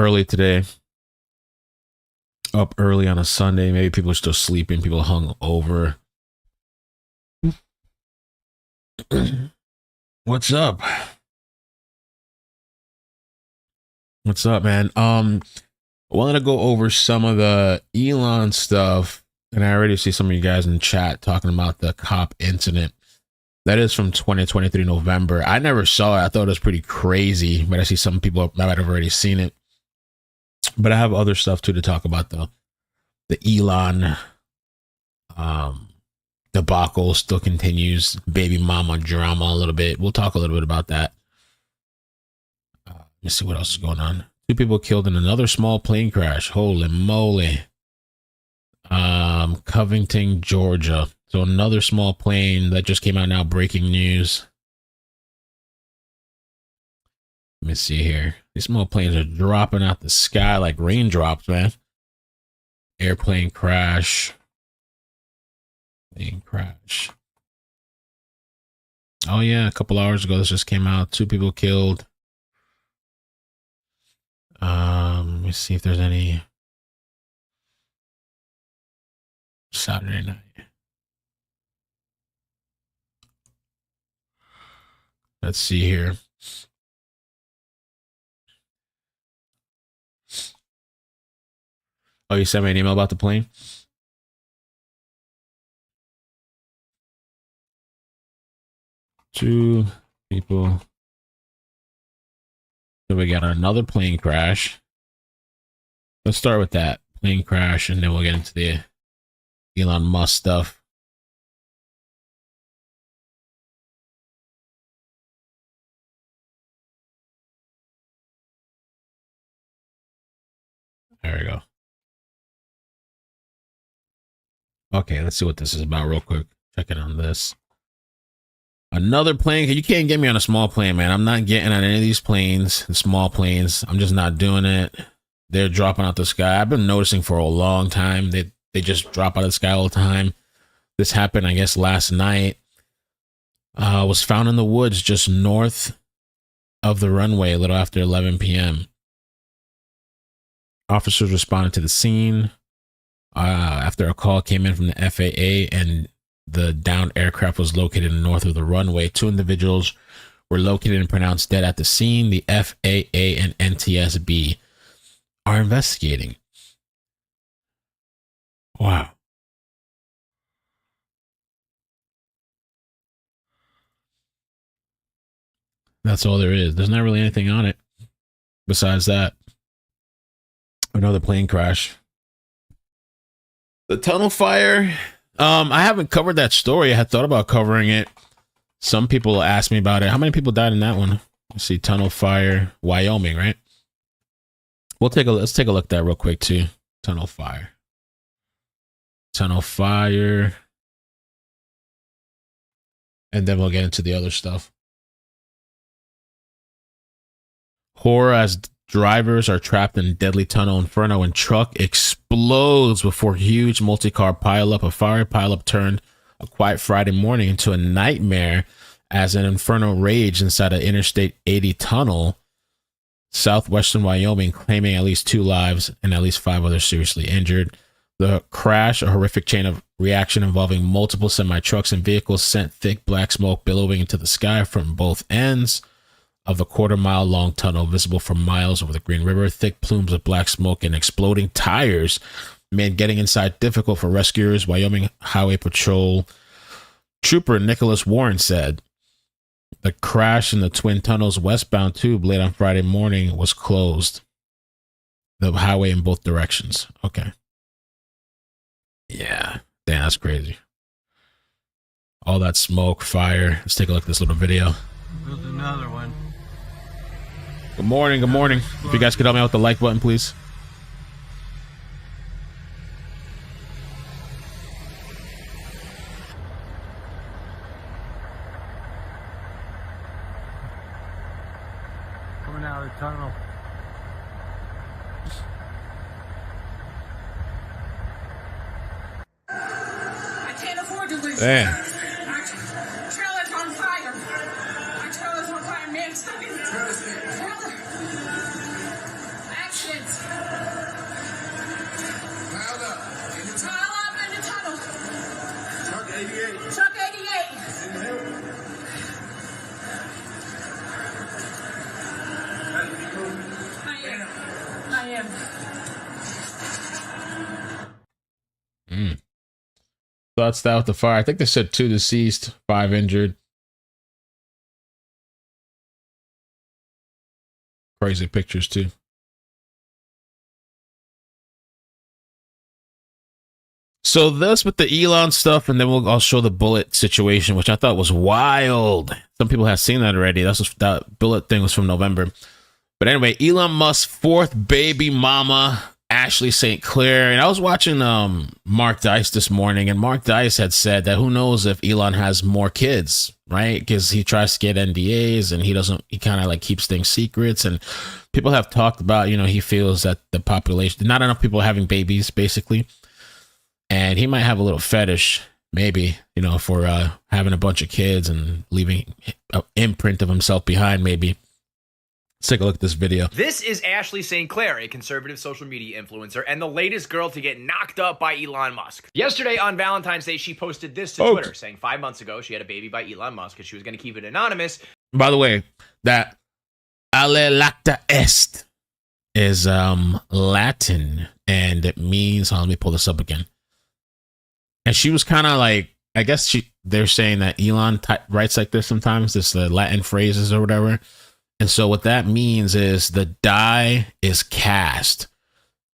early today. Up early on a Sunday. Maybe people are still sleeping. People hung over. What's up? What's up, man? I wanted to go over some of the Elon stuff, and I already see some of you guys in the chat talking about the cop incident. That is from 2023 November. I never saw it. I thought it was pretty crazy, but I see some people might have already seen it. But I have other stuff too to talk about though. The Elon debacle still continues. Baby mama drama a little bit. We'll talk a little bit about that. Let me see what else is going on. 2 people killed in another small plane crash. Holy moly. Covington, Georgia. So another small plane that just came out now. Breaking news. Let me see here. These small planes are dropping out the sky like raindrops, man. Airplane crash. Plane crash. Oh yeah, a couple hours ago this just came out. 2 people killed. Let me see if there's any. Saturday night. Let's see here. Oh, you sent me an email about the plane? Two people. So we got another plane crash. Let's start with that plane crash, and then we'll get into the Elon Musk stuff. There we go. Okay, let's see what this is about real quick. Checking on this. Another plane. You can't get me on a small plane, man. I'm not getting on any of these planes, the small planes. I'm just not doing it. They're dropping out the sky. I've been noticing for a long time. They just drop out of the sky all the time. This happened, I guess, last night. Was found in the woods just north of the runway a little after 11 p.m. Officers responded to the scene after a call came in from the FAA, and the downed aircraft was located north of the runway. 2 individuals were located and pronounced dead at the scene. The FAA and NTSB are investigating. Wow. That's all there is. There's not really anything on it besides that. Another plane crash. The tunnel fire. I haven't covered that story. I had thought about covering it. Some people asked me about it. How many people died in that one? Let's see. Tunnel fire, Wyoming, right? Let's take a look at that real quick too. Tunnel fire. Tunnel fire. And then we'll get into the other stuff. Horror as drivers are trapped in deadly tunnel inferno and truck explodes before huge multi-car pileup. A fiery pileup turned a quiet Friday morning into a nightmare as an inferno raged inside an Interstate 80 tunnel, southwestern Wyoming, claiming at least 2 lives and at least 5 others seriously injured. The crash, a horrific chain of reaction involving multiple semi-trucks and vehicles, sent thick black smoke billowing into the sky from both ends of the quarter-mile long tunnel, visible for miles over the Green River. Thick plumes of black smoke and exploding tires made getting inside difficult for rescuers, Wyoming Highway Patrol Trooper Nicholas Warren said. The crash in the twin tunnels westbound tube late on Friday morning was closed. The highway in both directions. Okay. Yeah. Damn, that's crazy. All that smoke, fire. Let's take a look at this little video. There's another one. Good morning, good morning. If you guys could help me out with the like button, please. Coming out of the tunnel. I can't afford to lose. Damn. My trailer's on fire. My trailer's on fire, man. Stop it. Trailer. Accident. am. Thoughts that with the fire. I think they said 2 deceased, 5 injured. Crazy pictures too. So this with the Elon stuff, and then I'll show the bullet situation, which I thought was wild. Some people have seen that already. That bullet thing was from November. But anyway, Elon Musk's 4th baby mama, Ashley St. Clair. And I was watching Mark Dice this morning, and Mark Dice had said that who knows if Elon has more kids, right? Because he tries to get NDAs and he kind of like keeps things secrets. And people have talked about, he feels that the population, not enough people having babies, basically. And he might have a little fetish, maybe, for having a bunch of kids and leaving an imprint of himself behind, maybe. Let's take a look at this video. This is Ashley St. Clair, a conservative social media influencer and the latest girl to get knocked up by Elon Musk. Yesterday on Valentine's Day, she posted this to Twitter, saying 5 months ago she had a baby by Elon Musk and she was going to keep it anonymous. By the way, that ale lacta est is Latin, and it means, let me pull this up again. And she was kind of like, I guess they're saying that Elon writes like this sometimes, this Latin phrases or whatever. And so what that means is the die is cast.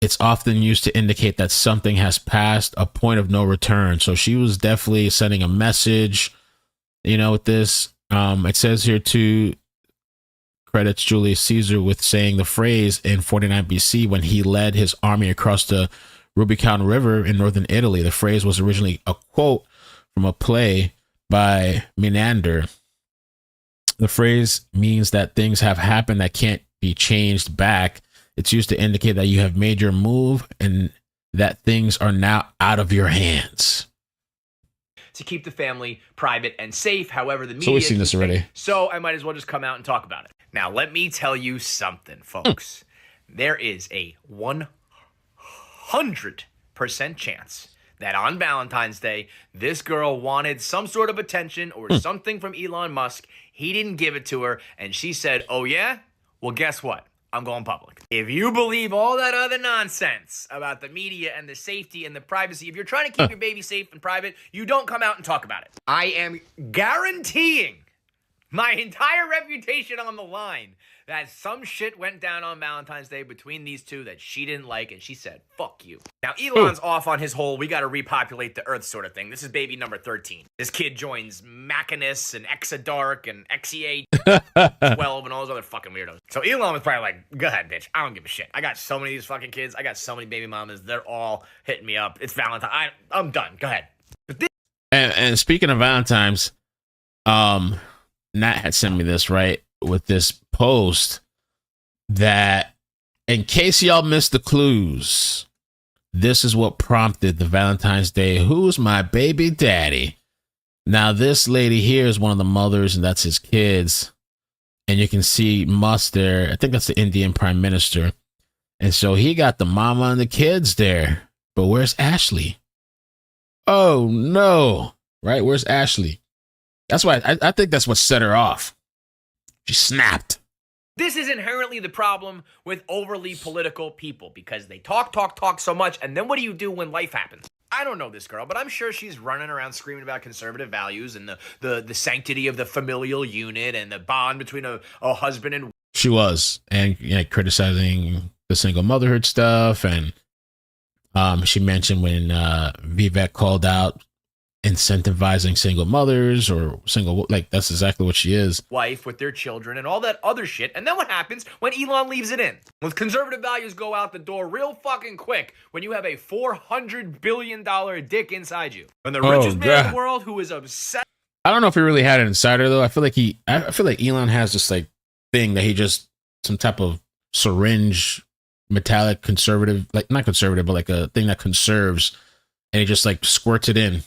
It's often used to indicate that something has passed a point of no return. So she was definitely sending a message, with this. It says here too, credits Julius Caesar with saying the phrase in 49 BC when he led his army across the Rubicon River in northern Italy. The phrase was originally a quote from a play by Menander. The phrase means that things have happened that can't be changed back. It's used to indicate that you have made your move and that things are now out of your hands. To keep the family private and safe, however, the media... So we've seen this already. So I might as well just come out and talk about it. Now, let me tell you something, folks. There is a 100% chance that on Valentine's Day, this girl wanted some sort of attention or something from Elon Musk. He didn't give it to her, and she said, oh yeah? Well, guess what? I'm going public. If you believe all that other nonsense about the media and the safety and the privacy, if you're trying to keep your baby safe and private, you don't come out and talk about it. I am guaranteeing my entire reputation on the line that some shit went down on Valentine's Day between these two that she didn't like, and she said, fuck you. Now, Elon's off on his whole, we gotta repopulate the Earth sort of thing. This is baby number 13. This kid joins Machinus and Exadark and XEA 12 and all those other fucking weirdos. So Elon was probably like, go ahead, bitch. I don't give a shit. I got so many of these fucking kids. I got so many baby mamas. They're all hitting me up. It's Valentine. I'm done. Go ahead. But this and speaking of Valentine's, Nat had sent me this, right, with this post that, in case y'all missed the clues, this is what prompted the Valentine's Day, who's my baby daddy? Now, this lady here is one of the mothers, and that's his kids. And you can see Musk there. I think that's the Indian Prime Minister. And so he got the mama and the kids there. But where's Ashley? Oh, no. Right? Where's Ashley? That's why I think that's what set her off. She snapped. This is inherently the problem with overly political people because they talk so much, and then what do you do when life happens? I don't know this girl, but I'm sure she's running around screaming about conservative values and the sanctity of the familial unit and the bond between a husband and... She was, and criticizing the single motherhood stuff, and she mentioned when Vivek called out incentivizing single mothers or single, like, that's exactly what she is. Wife with their children and all that other shit. And then what happens when Elon leaves it in? When conservative values go out the door real fucking quick when you have a $400 billion dick inside you. When the richest man in the world who is obsessed. I don't know if he really had it inside her, though. I feel like Elon has this like thing that he just, some type of syringe, metallic conservative, like not conservative, but like a thing that conserves, and he just like squirts it in.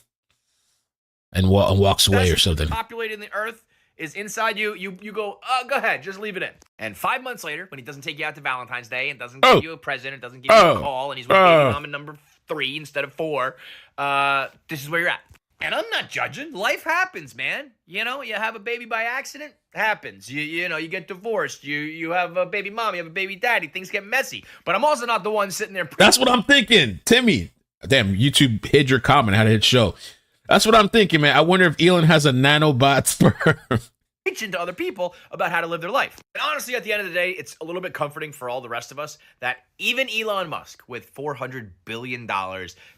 And walks away or something. Populating the earth is inside you. You go, go ahead, just leave it in. And 5 months later, when he doesn't take you out to Valentine's Day and doesn't give you a present, doesn't give you a call, and he's with baby mama number 3 instead of 4, this is where you're at. And I'm not judging. Life happens, man. You know, you have a baby by accident, happens. You know, you get divorced. You have a baby mom, you have a baby daddy. Things get messy. But I'm also not the one sitting there. That's what I'm thinking, Timmy. Damn, YouTube hid your comment. How to hit show. That's what I'm thinking, man. I wonder if Elon has a nanobot sperm. Preaching to other people about how to live their life. And honestly, at the end of the day, it's a little bit comforting for all the rest of us that even Elon Musk, with $400 billion,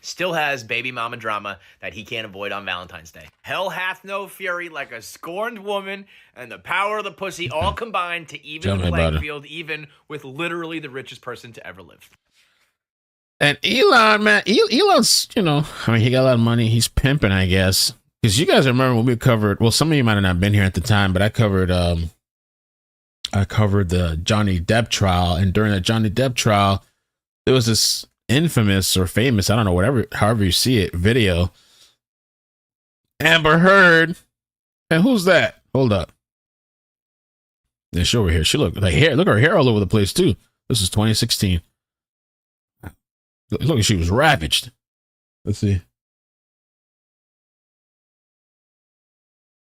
still has baby mama drama that he can't avoid on Valentine's Day. Hell hath no fury like a scorned woman, and the power of the pussy all combined to even the playing field, even with literally the richest person to ever live. And Elon, man, Elon's, you know, I mean, he got a lot of money. He's pimping, I guess. Because you guys remember when we covered, well, some of you might have not been here at the time, but I covered the Johnny Depp trial. And during the Johnny Depp trial, there was this infamous or famous, I don't know, whatever, however you see it, video. Amber Heard. And who's that? Hold up. Yeah, she over here. She look like hair. Look at her hair all over the place too. This is 2016. Look like she was ravaged. Let's see.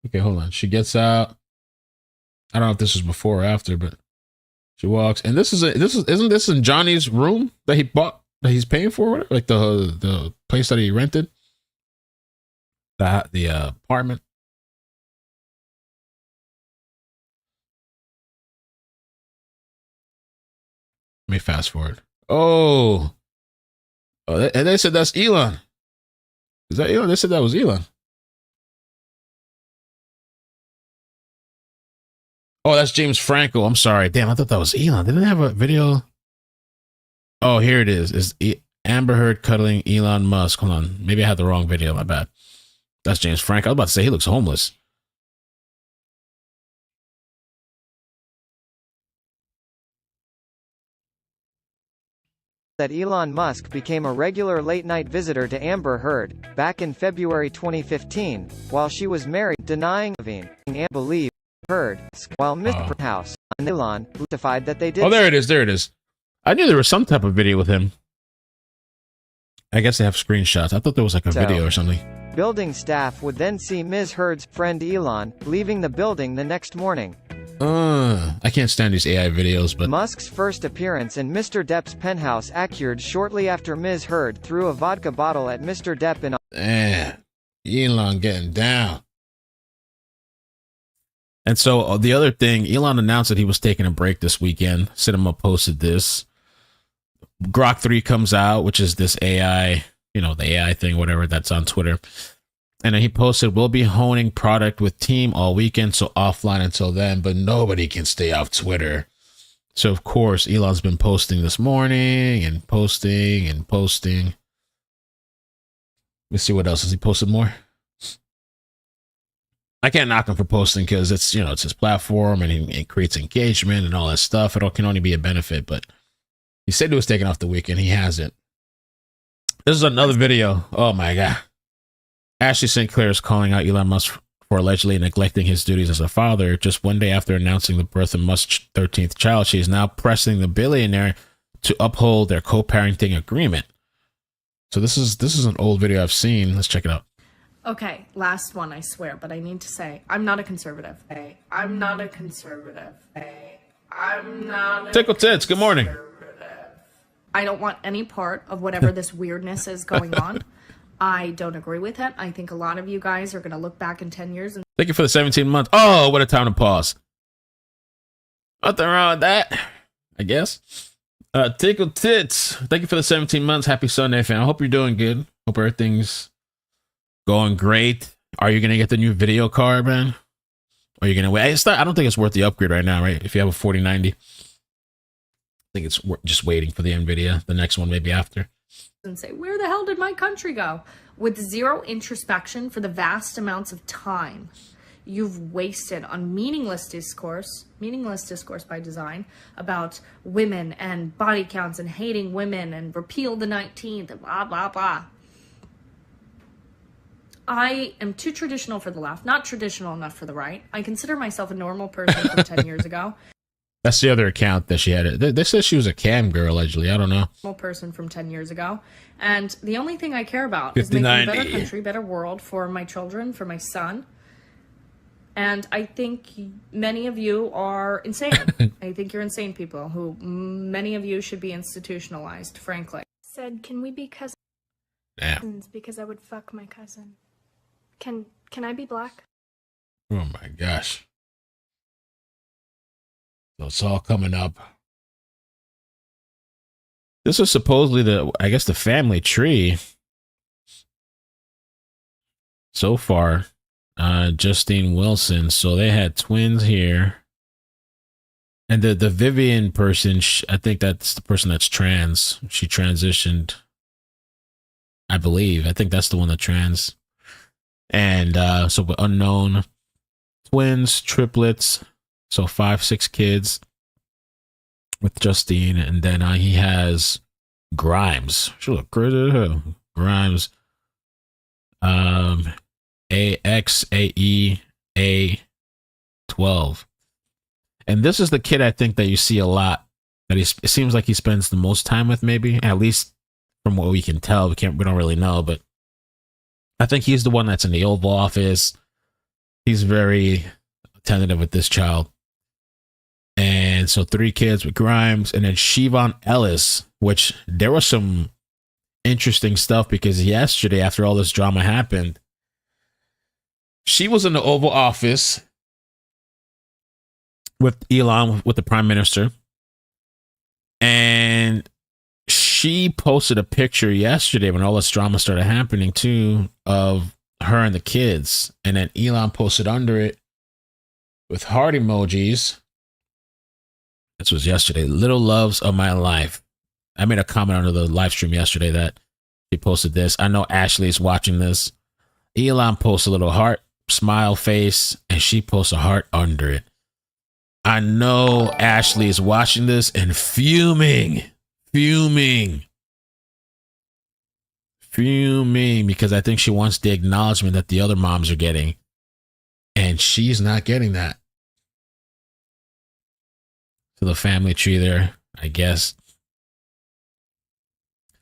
Okay, hold on. She gets out. I don't know if this is before or after, but she walks, and isn't this in Johnny's room that he bought, that he's paying for, like the place that he rented, the apartment. Let me fast forward. Oh, and they said that's Elon. Is that Elon? They said that was Elon. Oh, that's James Franco. I'm sorry. Damn, I thought that was Elon. Didn't they have a video? Oh, here it is. It's Amber Heard cuddling Elon Musk. Hold on. Maybe I had the wrong video. My bad. That's James Franco. I was about to say he looks homeless. That Elon Musk became a regular late-night visitor to Amber Heard, back in February 2015, while she was married, denying and believe Heard, while Mr. House and Elon justified that they did. Oh, there it is. There it is. I knew there was some type of video with him. I guess they have screenshots. I thought there was like a video or something. Building staff would then see Ms. Heard's friend Elon leaving the building the next morning. I can't stand these AI videos, but Musk's first appearance in Mr. Depp's penthouse occurred shortly after Ms. Heard threw a vodka bottle at Mr. Depp in. Elon getting down. And so the other thing, Elon announced that he was taking a break this weekend. Cinema posted this. Grok 3 comes out, which is this AI, you know, the AI thing, whatever, that's on Twitter. And then he posted, we'll be honing product with team all weekend, so offline until then, but nobody can stay off Twitter. So, of course, Elon's been posting this morning and posting and posting. Let's see what else. Has he posted more? I can't knock him for posting because it's, you know, it's his platform and it creates engagement and all that stuff. It can only be a benefit, but he said he was taking off the weekend. He hasn't. This is another video. Oh my God. Ashley St. Clair is calling out Elon Musk for allegedly neglecting his duties as a father. Just one day after announcing the birth of Musk's 13th child, she is now pressing the billionaire to uphold their co-parenting agreement. So this is an old video I've seen. Let's check it out. Okay, last one, I swear, but I need to say, I'm not a conservative. I'm not a conservative. I'm not a Tickle Tits, good morning. I don't want any part of whatever this weirdness is going on. I don't agree with it. I think a lot of you guys are going to look back in 10 years and... Thank you for the 17 months. Oh, what a time to pause. Nothing wrong with that, I guess. Tickle Tits, thank you for the 17 months. Happy Sunday, fam. I hope you're doing good. Hope everything's going great. Are you going to get the new video card, man? Are you going to wait? I don't think it's worth the upgrade right now, right? If you have a 4090. I think it's just waiting for the NVIDIA. The next one maybe after. And say, where the hell did my country go? With zero introspection for the vast amounts of time you've wasted on meaningless discourse by design, about women and body counts and hating women and repeal the 19th and blah, blah, blah. I am too traditional for the left, not traditional enough for the right. I consider myself a normal person from 10 years ago. That's the other account that she had. They said she was a cam girl, allegedly. I don't know. Person from 10 years ago. And the only thing I care about is making a better country, better world for my children, for my son. And I think many of you are insane. I think you're insane people who many of you should be institutionalized, frankly. Said, can we be cousins? Yeah. Because I would fuck my cousin. Can I be black? Oh my gosh. So it's all coming up. This is supposedly the family tree. So far, Justine Wilson. So they had twins here. And the Vivian person, I think that's the person that's trans. She transitioned, I believe. I think that's the one that trans. And so unknown twins, triplets. So 5, 6 kids with Justine. And then he has Grimes. She look good. Grimes. AXAEA12. And this is the kid I think that you see a lot. That it seems like he spends the most time with, maybe. At least from what we can tell. We don't really know, but I think he's the one that's in the Oval Office. He's very attentive with this child. And so 3 kids with Grimes, and then Siobhan Ellis, which there was some interesting stuff because yesterday, after all this drama happened, she was in the Oval Office with Elon, with the Prime Minister, and she posted a picture yesterday when all this drama started happening too, of her and the kids, and then Elon posted under it with heart emojis. This was yesterday. Little loves of my life. I made a comment under the live stream yesterday that he posted this. I know Ashley is watching this. Elon posts a little heart, smile face, and she posts a heart under it. I know Ashley is watching this and fuming because I think she wants the acknowledgement that the other moms are getting, and she's not getting that. To the family tree there, I guess.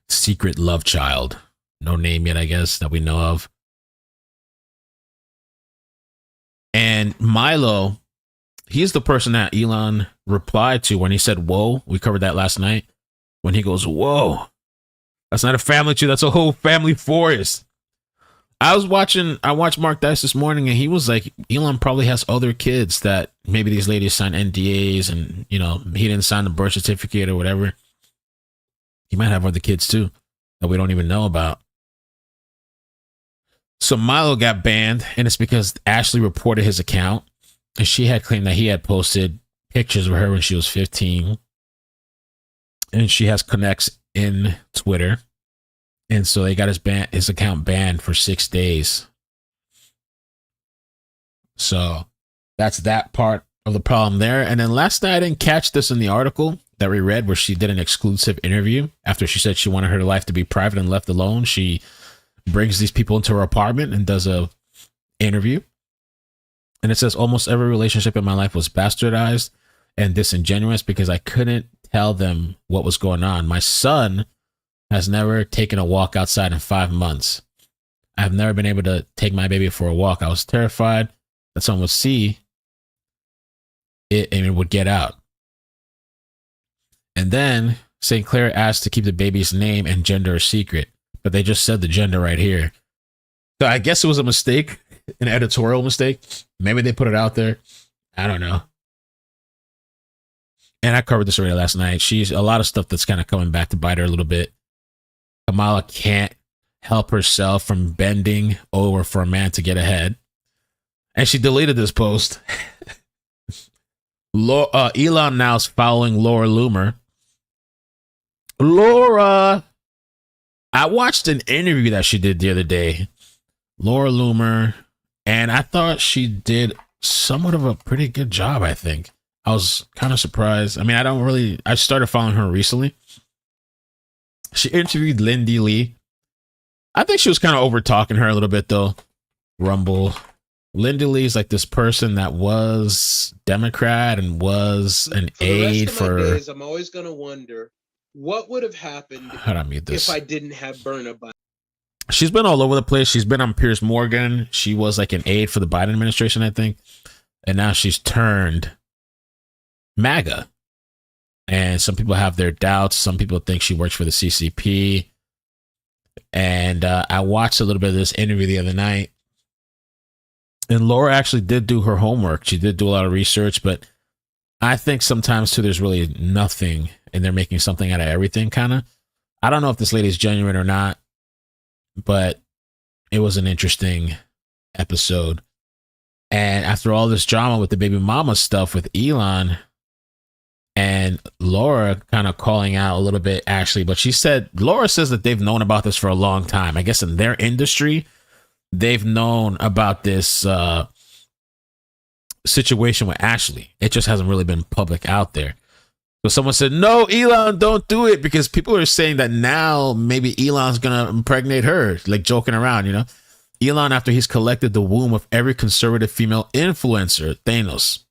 Secret love child. No name yet, I guess, that we know of. And Milo, he's the person that Elon replied to when he said, whoa. We covered that last night. When he goes, whoa. That's not a family tree. That's a whole family forest. I watched Mark Dice this morning, and he was like, Elon probably has other kids that maybe these ladies signed NDAs and, he didn't sign the birth certificate or whatever. He might have other kids too that we don't even know about. So Milo got banned, and it's because Ashley reported his account, and she had claimed that he had posted pictures of her when she was 15. And she has connects in Twitter. And so they got his account banned for 6 days. So that's that part of the problem there. And then last night, I didn't catch this in the article that we read where she did an exclusive interview after she said she wanted her life to be private and left alone. She brings these people into her apartment and does a interview. And it says, almost every relationship in my life was bastardized and disingenuous because I couldn't tell them what was going on. My son has never taken a walk outside in 5 months. I've never been able to take my baby for a walk. I was terrified that someone would see it and it would get out. And then St. Clair asked to keep the baby's name and gender a secret, but they just said the gender right here. So I guess it was a mistake, an editorial mistake. Maybe they put it out there. I don't know. And I covered this already last night. She's a lot of stuff that's kind of coming back to bite her a little bit. Kamala can't help herself from bending over for a man to get ahead. And she deleted this post. Elon now is following Laura Loomer. Laura! I watched an interview that she did the other day. Laura Loomer. And I thought she did somewhat of a pretty good job, I think. I was kind of surprised. I mean, I started following her recently. She interviewed Lindy Lee. I think she was kind of over talking her a little bit, though. Rumble. Linda Lee's like this person that was Democrat and was an For the aide rest of my for. days, I'm always going to wonder what would have happened How do I mute this? if I didn't have Berna by. She's been all over the place. She's been on Piers Morgan. She was like an aide for the Biden administration, I think. And now she's turned MAGA. And some people have their doubts. Some people think she works for the CCP. And I watched a little bit of this interview the other night. And Laura actually did do her homework. She did do a lot of research. But I think sometimes, too, there's really nothing. And they're making something out of everything, kind of. I don't know if this lady's genuine or not. But it was an interesting episode. And after all this drama with the baby mama stuff with Elon and Laura kind of calling out a little bit, Ashley, but Laura says that they've known about this for a long time. I guess in their industry, they've known about this situation with Ashley. It just hasn't really been public out there. So someone said, no, Elon, don't do it, because people are saying that now maybe Elon's going to impregnate her, like joking around, you know? Elon, after he's collected the womb of every conservative female influencer, Thanos,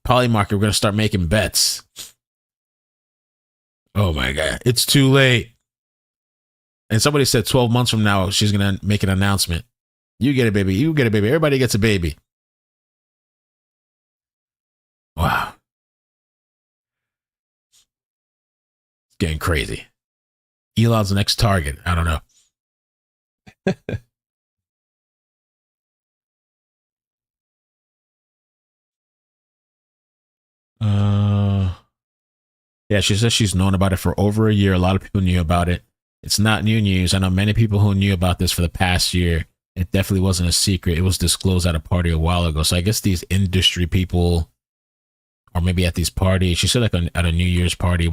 Polymarket, we're going to start making bets. Oh my God, it's too late. And somebody said 12 months from now, she's going to make an announcement. You get a baby. You get a baby. Everybody gets a baby. Wow. Getting crazy. Elon's the next target. I don't know. Yeah, she says she's known about it for over a year. A lot of people knew about it. It's not new news. I know many people who knew about this for the past year. It definitely wasn't a secret. It was disclosed at a party a while ago. So I guess these industry people, or maybe at these parties, she said like at a New Year's party,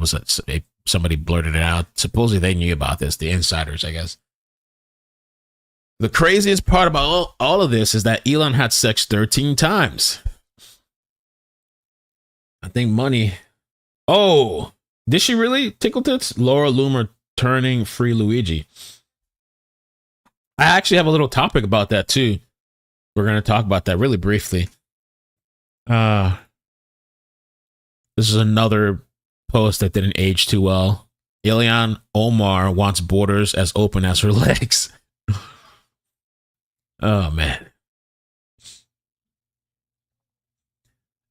somebody blurted it out. Supposedly they knew about this, the insiders, I guess. The craziest part about all of this is that Elon had sex 13 times. I think money. Oh, did she really? Tickle tits? Laura Loomer turning free Luigi. I actually have a little topic about that too. We're going to talk about that really briefly. This is another post that didn't age too well. Ilhan Omar wants borders as open as her legs. Oh, man.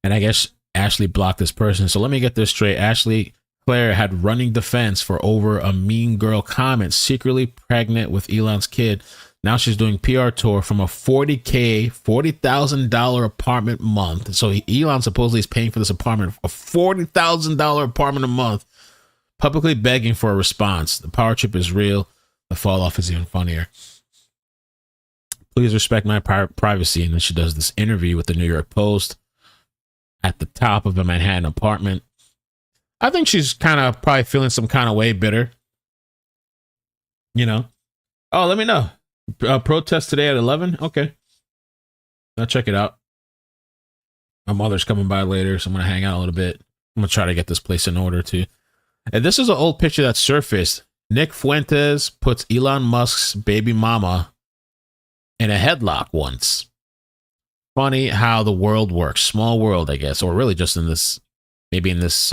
And I guess Ashley blocked this person. So let me get this straight. Ashley Clair had running defense for over a mean girl comment, secretly pregnant with Elon's kid. Now she's doing PR tour from a $40,000 apartment month. So Elon supposedly is paying for this apartment, a $40,000 apartment a month, publicly begging for a response. The power trip is real. The fall off is even funnier. Please respect my privacy. And then she does this interview with the New York Post at the top of a Manhattan apartment. I think she's kind of probably feeling some kind of way, bitter. You know? Oh, let me know. Protest today at 11? Okay. I'll check it out. My mother's coming by later, so I'm going to hang out a little bit. I'm going to try to get this place in order, too. And this is an old picture that surfaced. Nick Fuentes puts Elon Musk's baby mama in a headlock once. Funny how the world works. Small world, I guess. Or really just in this, maybe in this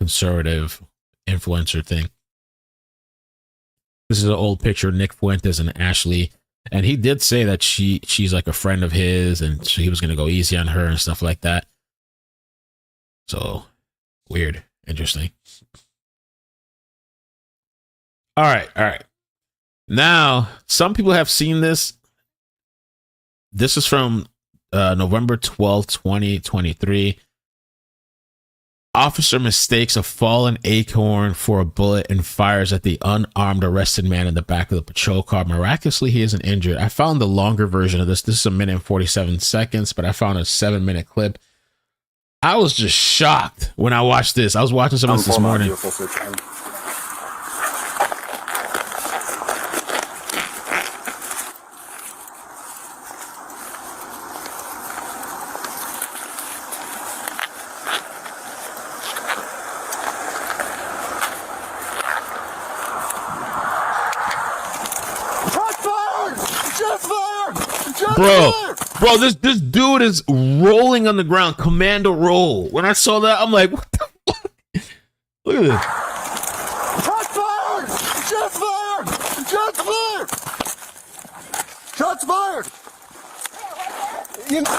conservative influencer thing. This is an old picture of Nick Fuentes and Ashley. And he did say that she's like a friend of his and so he was going to go easy on her and stuff like that. So, weird. Interesting. All right. Now, some people have seen this. This is from November 12th, 2023. Officer mistakes a fallen ACORN for a bullet and fires at the unarmed arrested man in the back of the patrol car. Miraculously, he isn't injured. I found the longer version of this. This is 1 minute and 47 seconds, but I found a 7-minute clip. I was just shocked when I watched this. I was watching some of this morning. Bro, this dude is rolling on the ground, commando roll. When I saw that, I'm like, what the fuck? Look at this. Shots fired! Shots fired! Shots fired! Shots fired! You know.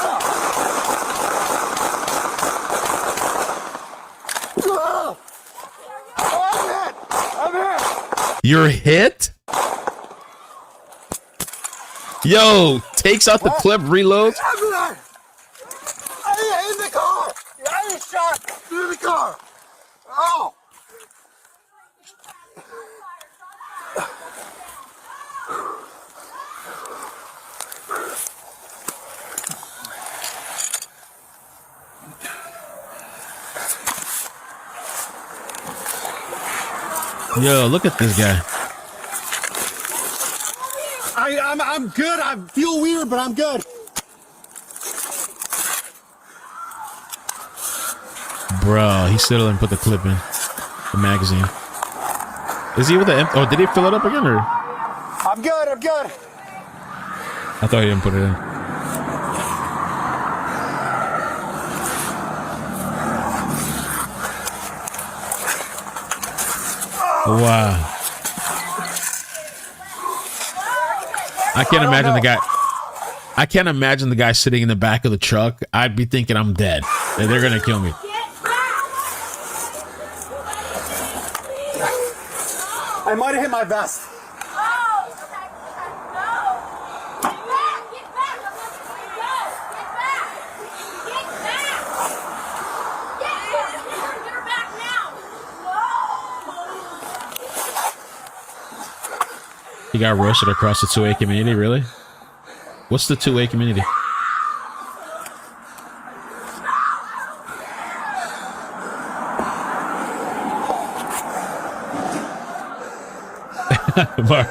I'm hit! You're hit? Yo, takes out the clip, reloads. I'm in the car! I was shot through the car! Oh! Yo, look at this guy. I'm good. I feel weird, but I'm good. Bro, he still didn't put the clip in the magazine. Is he with the oh, did he fill it up again or? I'm good. I'm good. I thought he didn't put it in. Wow. I can't imagine the guy. I can't imagine the guy sitting in the back of the truck. I'd be thinking I'm dead. They're gonna kill me. I might have hit my vest. He got roasted across the 2A community, really? What's the 2A community? Mark.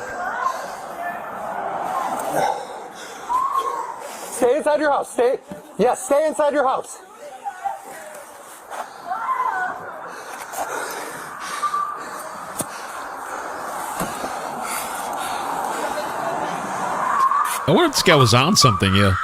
Stay inside your house. Stay inside your house. I wonder if this guy was on something, yeah.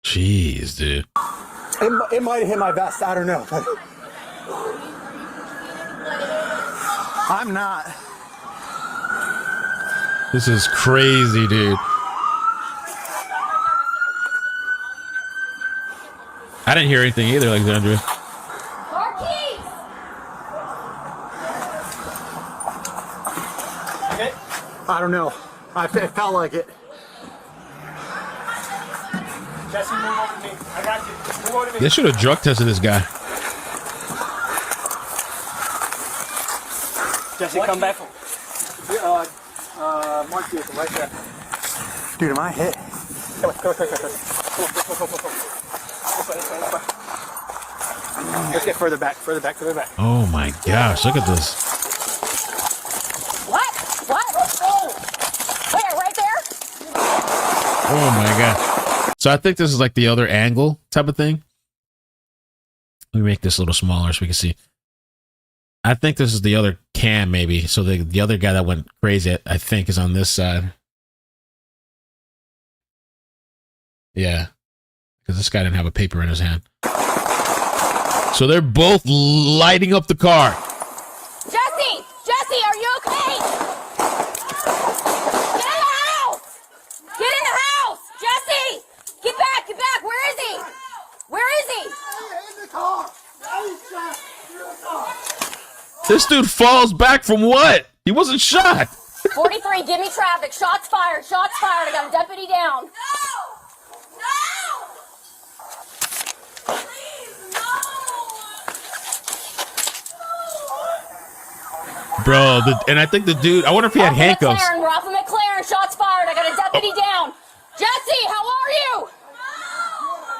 Jeez, dude. It might have hit my vest. I don't know. I'm not. This is crazy, dude. I didn't hear anything either, Alexandria. I don't know. It felt like it. Jesse, move over to me. I got you. Move over to me. They should have drug tested this guy. Jesse, come back. Mark vehicle right there. Dude, am I hit? Come on. Let's get further back. Oh my gosh, look at this. What? Where? Right there? Oh my god. So I think this is like the other angle type of thing. Let me make this a little smaller so we can see. I think this is the other cam maybe. So the other guy that went crazy, I think, is on this side. Yeah. Because this guy didn't have a paper in his hand. So they're both lighting up the car. Jesse, are you okay? Get in the house! Jesse! Get back! Where is he? In the car. This dude falls back from what? He wasn't shot. 43, give me traffic. Shots fired. I got a deputy down. Bro, and I think the dude, I wonder if he had handcuffs. We're off of McLaren. Shots fired. I got a deputy down. Jesse, how are you?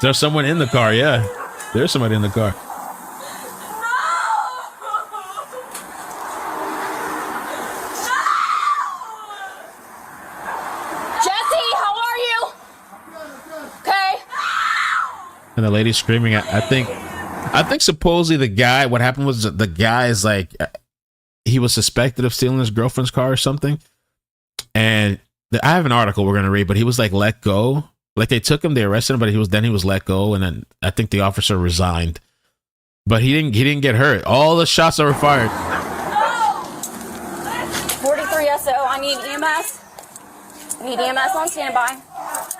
There's someone in the car. Yeah, there's somebody in the car. Jesse, how are you? Okay. And the lady screaming at, I think supposedly the guy, what happened was the guy is like, he was suspected of stealing his girlfriend's car or something. And I have an article we're going to read, but he was like let go. Like they took him, they arrested him, but he was let go. And then I think the officer resigned, but he didn't get hurt. All the shots that were fired. 43 SO, I need EMS. I need EMS on standby.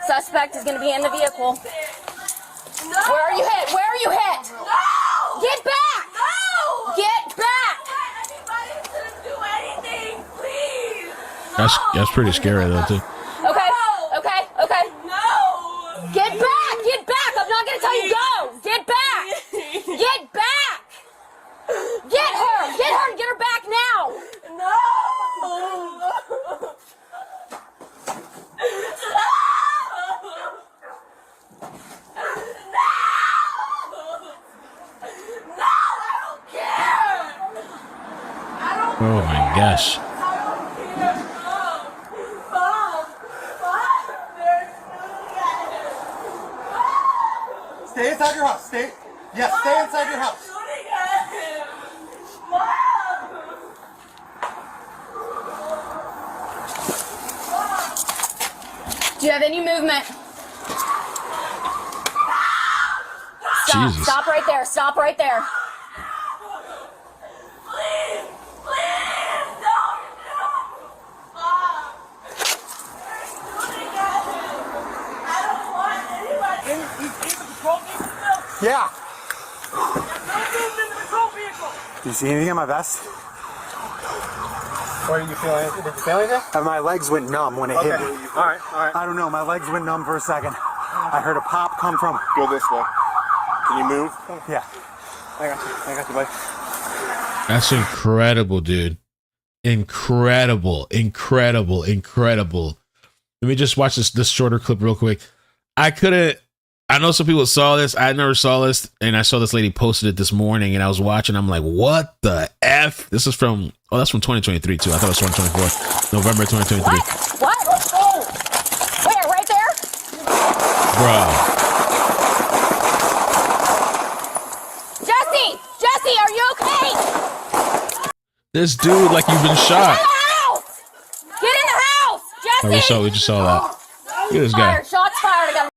Suspect is going to be in the vehicle. Where are you hit? Where are you hit? No! Get back! No! Get back! Anybody shouldn't do anything, please! That's pretty scary though too. Okay, okay. No! Get back! Get back! I'm not going to tell you go! Get back! Get back! Get her! Get her! Get her back now! No! Oh my gosh. Stay inside your house. Stay inside your house. Do you have any movement? Stop. Jesus. Stop right there. Stop right there. Yeah. Do you see anything on my vest? What are you feeling? Did you feel anything? My legs went numb when it hit me. All right. I don't know. My legs went numb for a second. I heard a pop come from. Go this way. Can you move? Yeah. I got you, buddy. That's incredible, dude. Incredible. Let me just watch this shorter clip real quick. I know some people saw this. I never saw this. And I saw this lady posted it this morning and I was watching. I'm like, what the F? This is from, that's from 2023 too. I thought it was 2024. November 2023. What? Oh. Where? Right there? Bro. Jesse, are you okay? This dude, like you've been shot. Get in the house! Jesse! Oh, we just saw that. Look at this guy. Shots fired. I got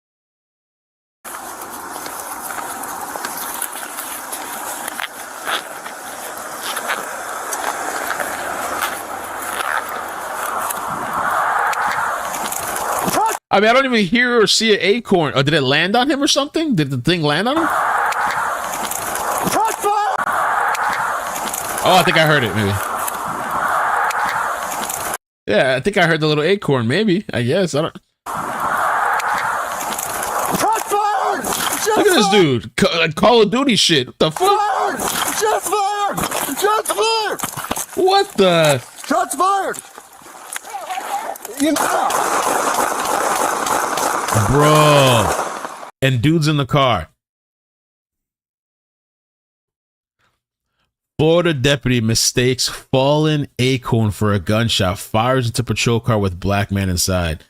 I mean, I don't even hear or see an acorn. Or did it land on him or something? Did the thing land on him? Oh, I think I heard it, maybe. Yeah, I think I heard the little acorn, maybe. I guess. I don't. Look at this dude. Call of Duty shit. What the fuck? Shots fired! Shots fired! What the? Shots fired! You know. Bro. And dude's in the car. Florida deputy mistakes fallen acorn for a gunshot, fires into patrol car with black man inside.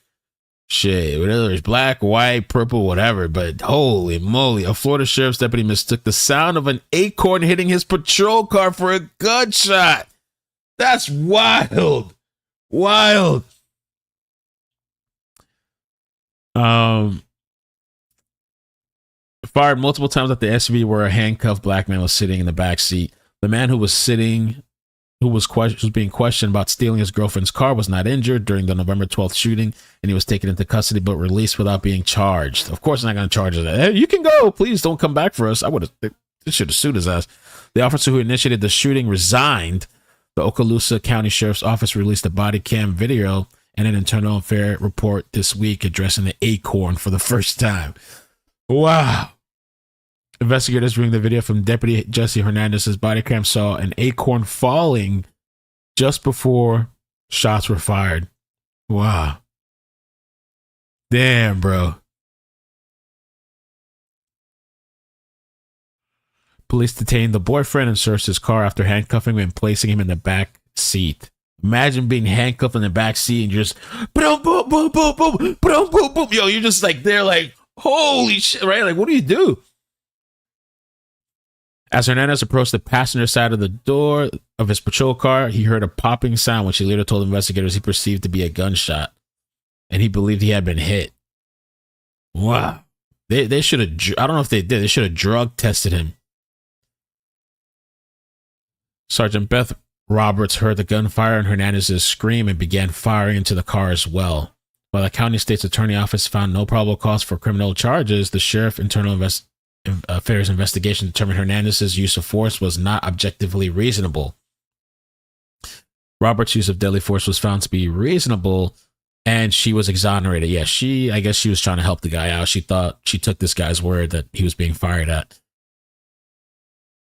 Shit, whether it's black, white, purple, whatever, but holy moly, a Florida sheriff's deputy mistook the sound of an acorn hitting his patrol car for a gunshot. That's wild. Wild. Fired multiple times at the SUV where a handcuffed black man was sitting in the back seat. The man who was being questioned about stealing his girlfriend's car was not injured during the November 12th shooting, and he was taken into custody but released without being charged. Of course, they're not going to charge him. Hey, you can go. Please don't come back for us. They should have sued his ass. The officer who initiated the shooting resigned. The Okaloosa County Sheriff's Office released a body cam video and an internal affair report this week addressing the acorn for the first time. Wow. Investigators viewing the video from Deputy Jesse Hernandez's body cam saw an acorn falling just before shots were fired. Wow. Damn, bro. Police detained the boyfriend and searched his car after handcuffing him and placing him in the back seat. Imagine being handcuffed in the back seat and just boom, boom, boom, boom, boom, boom, boom, boom. Yo, you're just like there, like holy shit, right? Like, what do you do? As Hernandez approached the passenger side of the door of his patrol car, he heard a popping sound, which he later told investigators he perceived to be a gunshot, and he believed he had been hit. Wow, they should have. I don't know if they did. They should have drug tested him. Sergeant Beth Roberts heard the gunfire and Hernandez's scream and began firing into the car as well. While the county state's attorney office found no probable cause for criminal charges, the sheriff internal affairs investigation determined Hernandez's use of force was not objectively reasonable. Roberts' use of deadly force was found to be reasonable, and she was exonerated. Yeah, I guess she was trying to help the guy out. She thought she took this guy's word that he was being fired at.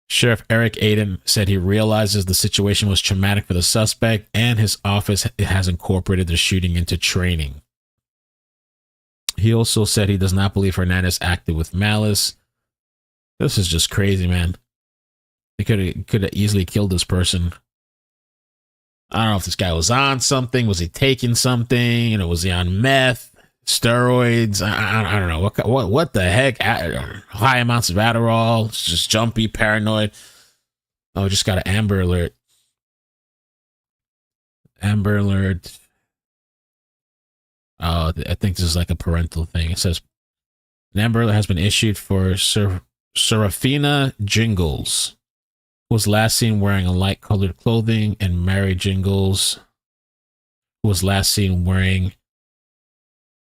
Sheriff Eric Aiden said he realizes the situation was traumatic for the suspect, and his office has incorporated the shooting into training. He also said he does not believe Hernandez acted with malice. This is just crazy, man. They could have easily killed this person. I don't know if this guy was on something. Was he taking something? You know, was he on meth, steroids? I don't know. What the heck? High amounts of Adderall. Just jumpy, paranoid. Oh, just got an Amber Alert. Amber Alert. Oh, I think this is like a parental thing. It says an Amber Alert has been issued for Serafina Jingles, who was last seen wearing a light-colored clothing, and Mary Jingles, who was last seen wearing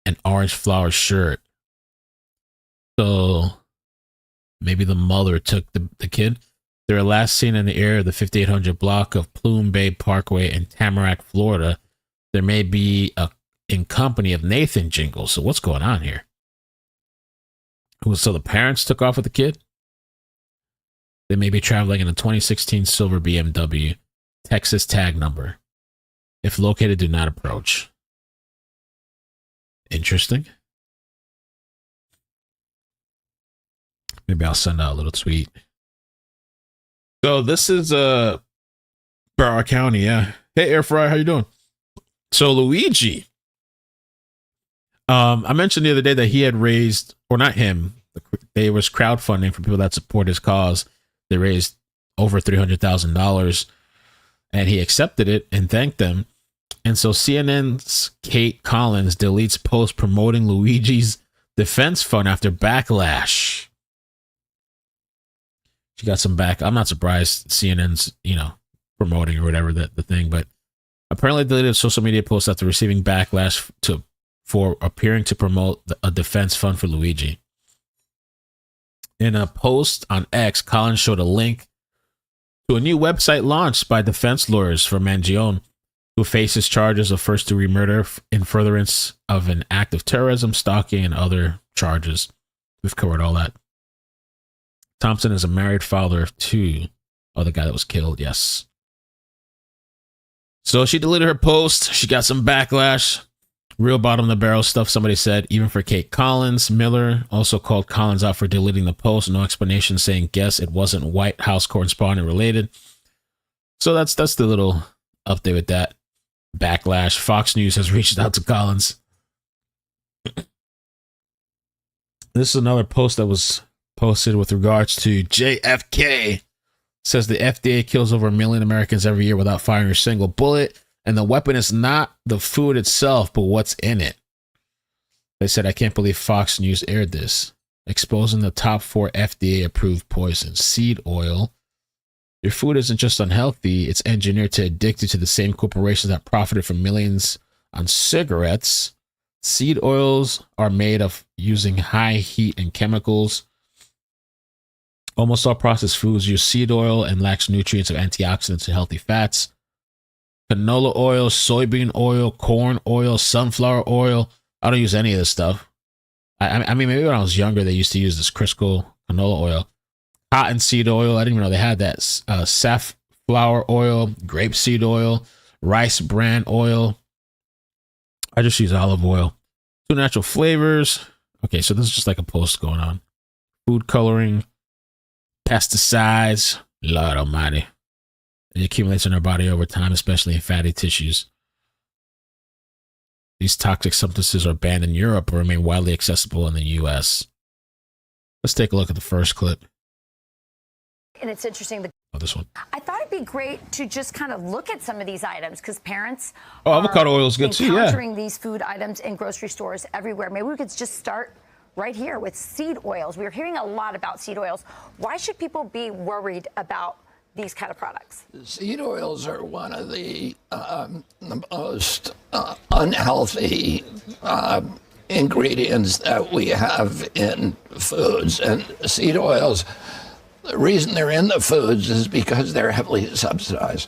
an orange flower shirt. So maybe the mother took the kid. They were last seen in the area of the 5800 block of Plume Bay Parkway in Tamarack, Florida. There may be in company of Nathan Jingles. So what's going on here? So the parents took off with the kid? They may be traveling in a 2016 silver BMW, Texas tag number. If located, do not approach. Interesting. Maybe I'll send out a little tweet. So this is Broward County, yeah. Hey, Air Fry, how you doing? So Luigi, I mentioned the other day that he had raised, or not him, there was crowdfunding for people that support his cause. They raised over $300,000, and he accepted it and thanked them. And so CNN's Kate Collins deletes post promoting Luigi's defense fund after backlash. She got some back. I'm not surprised CNN's, promoting or whatever the thing, but apparently deleted social media posts after receiving backlash for appearing to promote a defense fund for Luigi. In a post on X, Collins showed a link to a new website launched by defense lawyers for Mangione, who faces charges of first-degree murder in furtherance of an act of terrorism, stalking, and other charges. We've covered all that. Thompson is a married father of two. Oh, the guy that was killed, yes. So she deleted her post. She got some backlash. Real bottom of the barrel stuff, somebody said, even for Kate Collins. Miller also called Collins out for deleting the post. No explanation, saying, guess it wasn't White House correspondent related. So that's the little update with that. Backlash. Fox News has reached out to Collins. This is another post that was posted with regards to JFK. It says the FDA kills over 1 million Americans every year without firing a single bullet. And the weapon is not the food itself, but what's in it. They said, I can't believe Fox News aired this. Exposing the top 4 FDA-approved poisons. Seed oil. Your food isn't just unhealthy, it's engineered to addict you to the same corporations that profited from millions on cigarettes. Seed oils are made of using high heat and chemicals. Almost all processed foods use seed oil and lacks nutrients of antioxidants and healthy fats. Canola oil, soybean oil, corn oil, sunflower oil. I don't use any of this stuff. I mean, maybe when I was younger, they used to use this Crisco canola oil. Cottonseed oil. I didn't even know they had that. Safflower oil, grapeseed oil, rice bran oil. I just use olive oil. 2 natural flavors. Okay, so this is just like a post going on. Food coloring, pesticides, Lord almighty. It accumulates in our body over time, especially in fatty tissues. These toxic substances are banned in Europe but remain widely accessible in the US. Let's take a look at the first clip. And it's interesting. Oh, this one. I thought it'd be great to just kind of look at some of these items because parents avocado oil is good too, yeah. Encountering these food items in grocery stores everywhere. Maybe we could just start right here with seed oils. We're hearing a lot about seed oils. Why should people be worried about these kind of products? Seed oils are one of the most unhealthy ingredients that we have in foods. And seed oils, the reason they're in the foods is because they're heavily subsidized.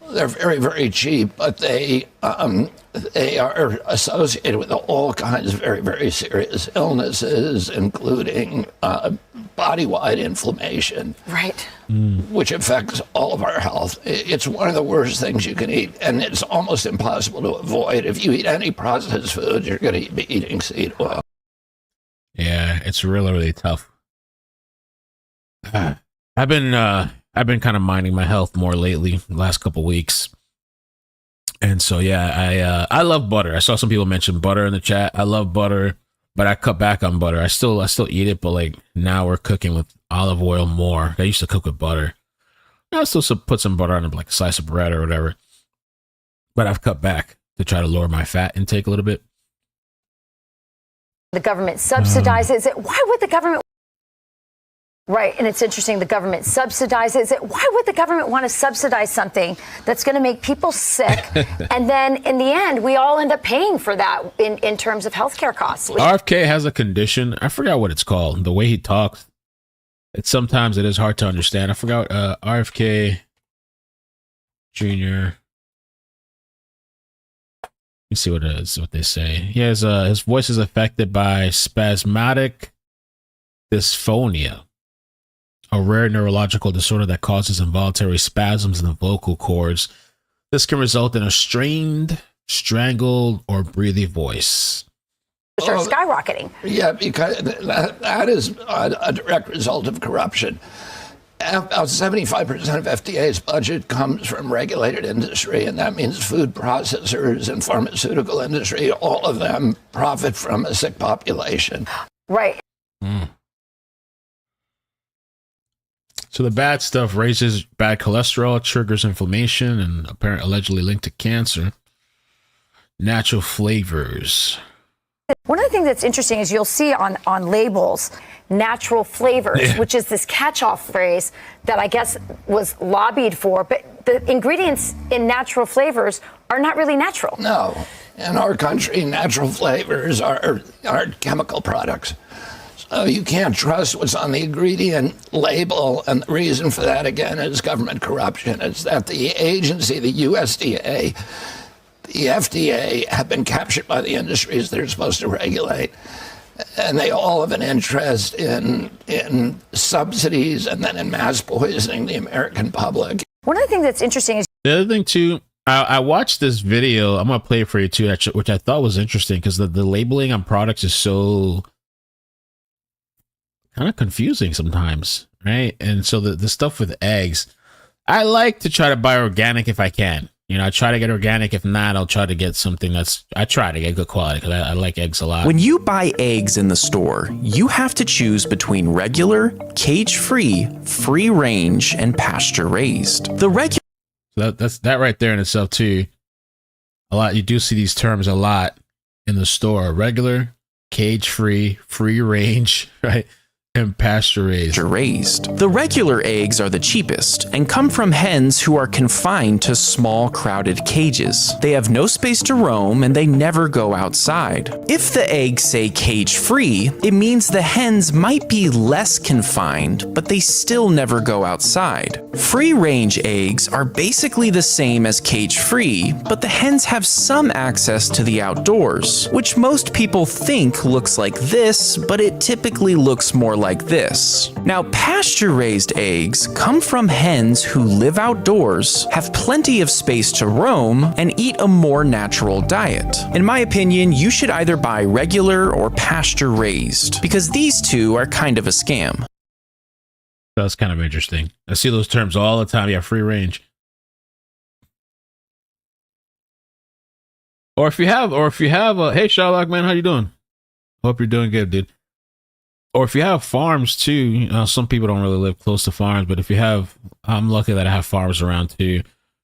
They're very, very cheap, but they are associated with all kinds of very, very serious illnesses, including body-wide inflammation, right? Which affects all of our health. It's one of the worst things you can eat, and it's almost impossible to avoid. If you eat any processed food, you're going to be eating seed oil. Yeah, it's really, really tough. I've been kind of minding my health more lately, the last couple weeks. And so, yeah, I love butter. I saw some people mention butter in the chat. I love butter, but I cut back on butter. I still eat it, but like now we're cooking with olive oil more. I used to cook with butter. I still put some butter on like a slice of bread or whatever. But I've cut back to try to lower my fat intake a little bit. The government subsidizes it. Why would the government? Right, and it's interesting, the government subsidizes it. Why would the government want to subsidize something that's going to make people sick? And then in the end, we all end up paying for that in terms of healthcare costs. RFK has a condition. I forgot what it's called. The way he talks, sometimes it is hard to understand. I forgot RFK Jr. Let me see what it is, what they say. He has his voice is affected by spasmodic dysphonia, a rare neurological disorder that causes involuntary spasms in the vocal cords. This can result in a strained, strangled, or breathy voice. Start skyrocketing. Yeah, because that is a direct result of corruption. About 75% of FDA's budget comes from regulated industry, and that means food processors and pharmaceutical industry. All of them profit from a sick population. Right. So the bad stuff raises bad cholesterol, triggers inflammation, and apparently allegedly linked to cancer. Natural flavors. One of the things that's interesting is you'll see on labels, natural flavors, which is this catch-all phrase that I guess was lobbied for, but the ingredients in natural flavors are not really natural. No. In our country, natural flavors are chemical products. So you can't trust what's on the ingredient label, and the reason for that, again, is government corruption. It's that the agency, the USDA, the FDA, have been captured by the industries they're supposed to regulate. And they all have an interest in subsidies and then in mass poisoning the American public. One of the things that's interesting is... The other thing, too, I watched this video. I'm going to play it for you, too, which I thought was interesting because the labeling on products is so kind of confusing sometimes, right? And so the stuff with eggs, I like to try to buy organic if I can. You know, I try to get organic. If not, I'll try to get something I try to get good quality because I like eggs a lot. When you buy eggs in the store, you have to choose between regular, cage-free, free-range, and pasture-raised. The regular... So that's that right there in itself, too. A lot. You do see these terms a lot in the store. Regular, cage-free, free-range, right? And pasture raised. The regular eggs are the cheapest and come from hens who are confined to small, crowded cages. They have no space to roam and they never go outside. If the eggs say cage-free, it means the hens might be less confined, but they still never go outside. Free-range eggs are basically the same as cage-free, but the hens have some access to the outdoors, which most people think looks like this, but it typically looks more like this. Now, pasture-raised eggs come from hens who live outdoors, have plenty of space to roam, and eat a more natural diet. In my opinion, you should either buy regular or pasture-raised, because these two are kind of a scam. That's kind of interesting. I see those terms all the time. Yeah, free range. Or if you have, hey Sherlock, man, how you doing? Hope you're doing good, dude. Or if you have farms too, you know, some people don't really live close to farms, but if you have, I'm lucky that I have farms around too.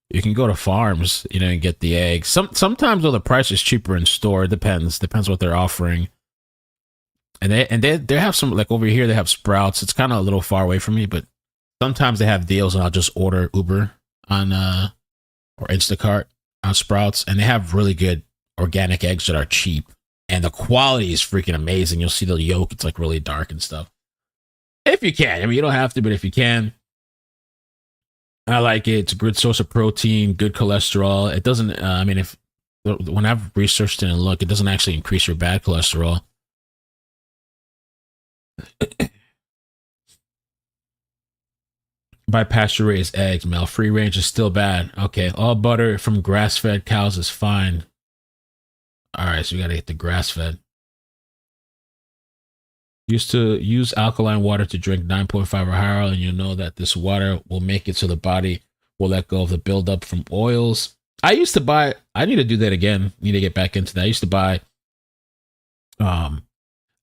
You can go to farms, you know, and get the eggs. Sometimes though the price is cheaper in store. It depends what they're offering. And they have some, like over here they have Sprouts. It's kind of a little far away from me, but sometimes they have deals, and I'll just order Uber on or Instacart on Sprouts, and they have really good organic eggs that are cheap, and the quality is freaking amazing. You'll see the yolk; it's like really dark and stuff. If you can, I mean, you don't have to, but if you can, I like it. It's a good source of protein, good cholesterol. It doesn't. I mean, when I've researched it and looked, it doesn't actually increase your bad cholesterol. Buy pasture-raised eggs, Mel. Free range is still bad. Okay, all butter from grass-fed cows is fine. All right, so we got to get the grass-fed. Used to use alkaline water to drink 9.5 or higher, and you'll know that this water will make it so the body will let go of the buildup from oils. I used to buy, I need to do that again. Need to get back into that. I used to buy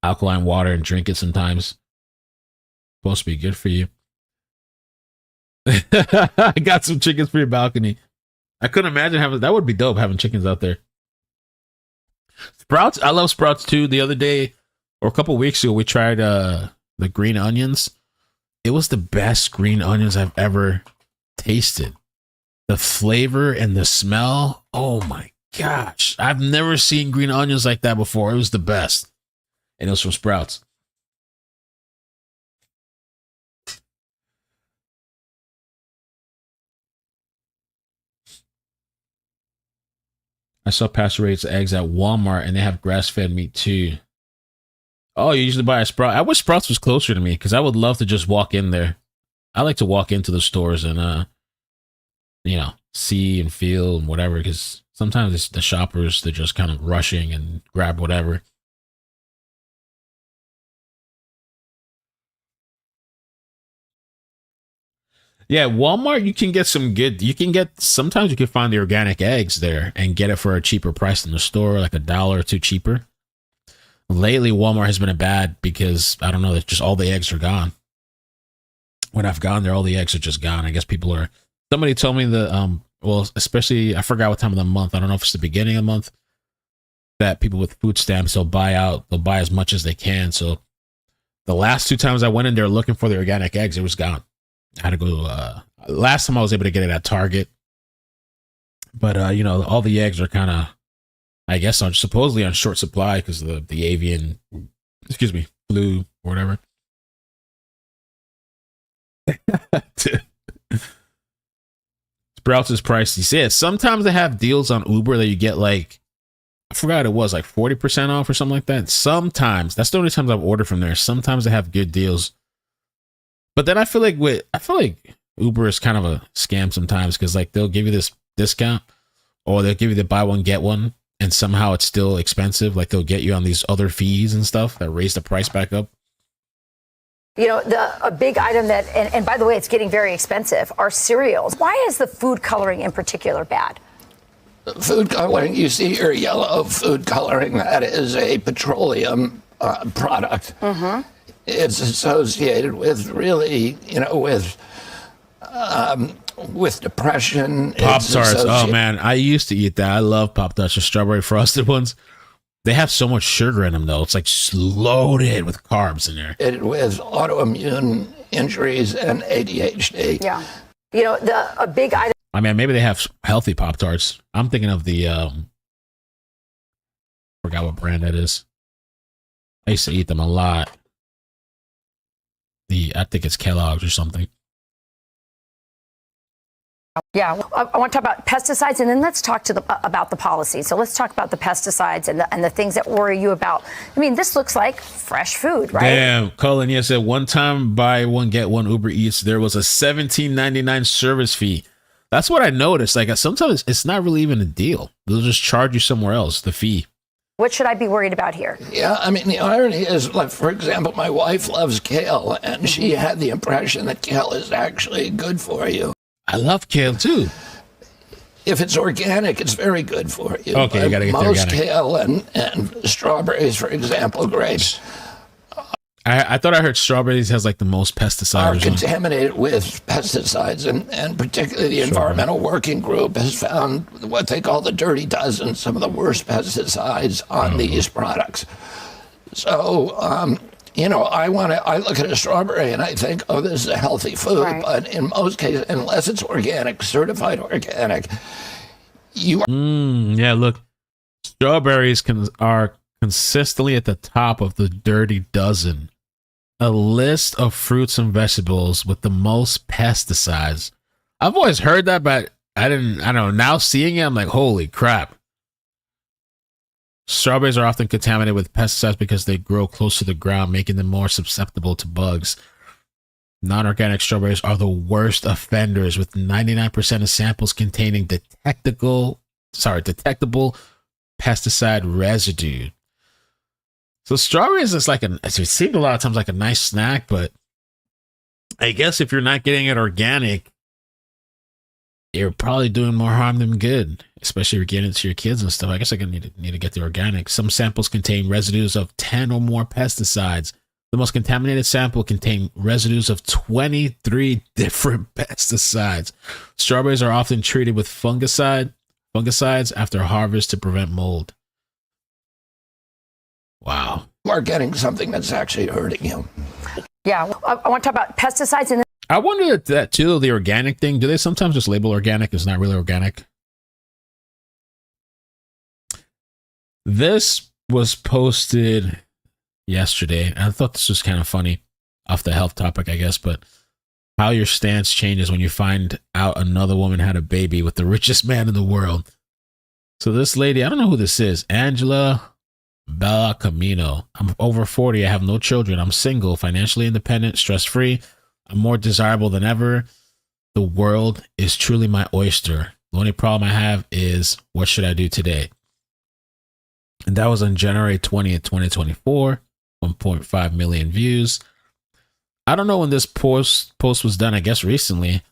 alkaline water and drink it sometimes. Supposed to be good for you. I got some chickens for your balcony. I couldn't imagine having, that would be dope, having chickens out there. Sprouts, I love Sprouts too. The other day, or a couple weeks ago, we tried the green onions. It was the best green onions I've ever tasted. The flavor and the smell, oh my gosh. I've never seen green onions like that before. It was the best. And it was from Sprouts. I saw pasture-raised eggs at Walmart, and they have grass-fed meat too. Oh, you usually buy a Sprout. I wish Sprouts was closer to me, because I would love to just walk in there. I like to walk into the stores and, you know, see and feel and whatever, because sometimes it's the shoppers, they're just kind of rushing and grab whatever. Yeah, Walmart, you can get some good, sometimes you can find the organic eggs there and get it for a cheaper price than the store, like $1 or $2 cheaper. Lately, Walmart has been a bad because, I don't know, just all the eggs are gone. When I've gone there, all the eggs are just gone. I guess somebody told me that, well, especially, I forgot what time of the month. I don't know if it's the beginning of the month, that people with food stamps, they'll buy as much as they can. So the last 2 times I went in there looking for the organic eggs, it was gone. I had to go, last time I was able to get it at Target. But, you know, all the eggs are kind of, I guess, supposedly on short supply because of the avian, flu or whatever. Sprouts is pricey. Yeah, sometimes they have deals on Uber that you get like, I forgot it was like 40% off or something like that. Sometimes, that's the only times I've ordered from there. Sometimes they have good deals. But then I feel like Uber is kind of a scam sometimes because like they'll give you this discount or they'll give you the buy one get one and somehow it's still expensive. Like they'll get you on these other fees and stuff that raise the price back up. You know, a big item that, and by the way, it's getting very expensive, are cereals. Why is the food coloring in particular bad? Food coloring, you see your yellow food coloring, that is a petroleum product. Mm-hmm. It's associated with really, you know, with depression. Pop-Tarts. Oh, man. I used to eat that. I love Pop-Tarts, the strawberry frosted ones. They have so much sugar in them, though. It's like loaded with carbs in there. With autoimmune injuries and ADHD. Yeah. You know, a big item. I mean, maybe they have healthy Pop-Tarts. I'm thinking of the, forgot what brand that is. I used to eat them a lot. I think it's Kellogg's or something. Yeah, I want to talk about pesticides, and then let's talk about the policy. So let's talk about the pesticides and the things that worry you about. I mean, this looks like fresh food, right? Damn, Colin, yes, at one time, buy one, get one Uber Eats, there was a $17.99 service fee. That's what I noticed. Like, sometimes it's not really even a deal. They'll just charge you somewhere else, the fee. What should I be worried about here? Yeah, I mean, the irony is, like, for example, my wife loves kale, and she had the impression that kale is actually good for you. I love kale, too. If it's organic, it's very good for you. Okay, you got to get the most organic. kale and strawberries, for example, grapes, I thought I heard strawberries has like the most pesticides. are contaminated with pesticides, and particularly the Environmental Working Group has found what they call the dirty dozen, some of the worst pesticides on these products. So, you know, I look at a strawberry and I think, oh, this is a healthy food, Right. but in most cases, unless it's organic, certified organic, you are Yeah, look, strawberries are consistently at the top of the dirty dozen. A list of fruits and vegetables with the most pesticides. I've always heard that, but I don't know. Now seeing it, I'm like, holy crap. Strawberries are often contaminated with pesticides because they grow close to the ground, making them more susceptible to bugs. Non-organic strawberries are the worst offenders, with 99% of samples containing detectable pesticide residue. So strawberries is it seemed a lot of times like a nice snack, but I guess if you're not getting it organic, you're probably doing more harm than good, especially if you're getting it to your kids and stuff. I guess I need to get the organic. Some samples contain residues of 10 or more pesticides. The most contaminated sample contained residues of 23 different pesticides. Strawberries are often treated with fungicides after harvest to prevent mold. Wow. are getting something that's actually hurting you. Yeah, I want to talk about pesticides, and I wonder if that too, the organic thing, do they sometimes just label organic as not really organic? This was posted yesterday. I thought this was kind of funny, off the health topic, I guess, but how your stance changes when you find out another woman had a baby with the richest man in the world. So this lady, I don't know who this is, Angela Bella Camino. I'm over 40. I have no children. I'm single, financially independent, stress-free. I'm more desirable than ever. The world is truly my oyster. The only problem I have is, what should I do today? And that was on January 20th, 2024. 1.5 million views. I don't know when this post was done. I guess recently.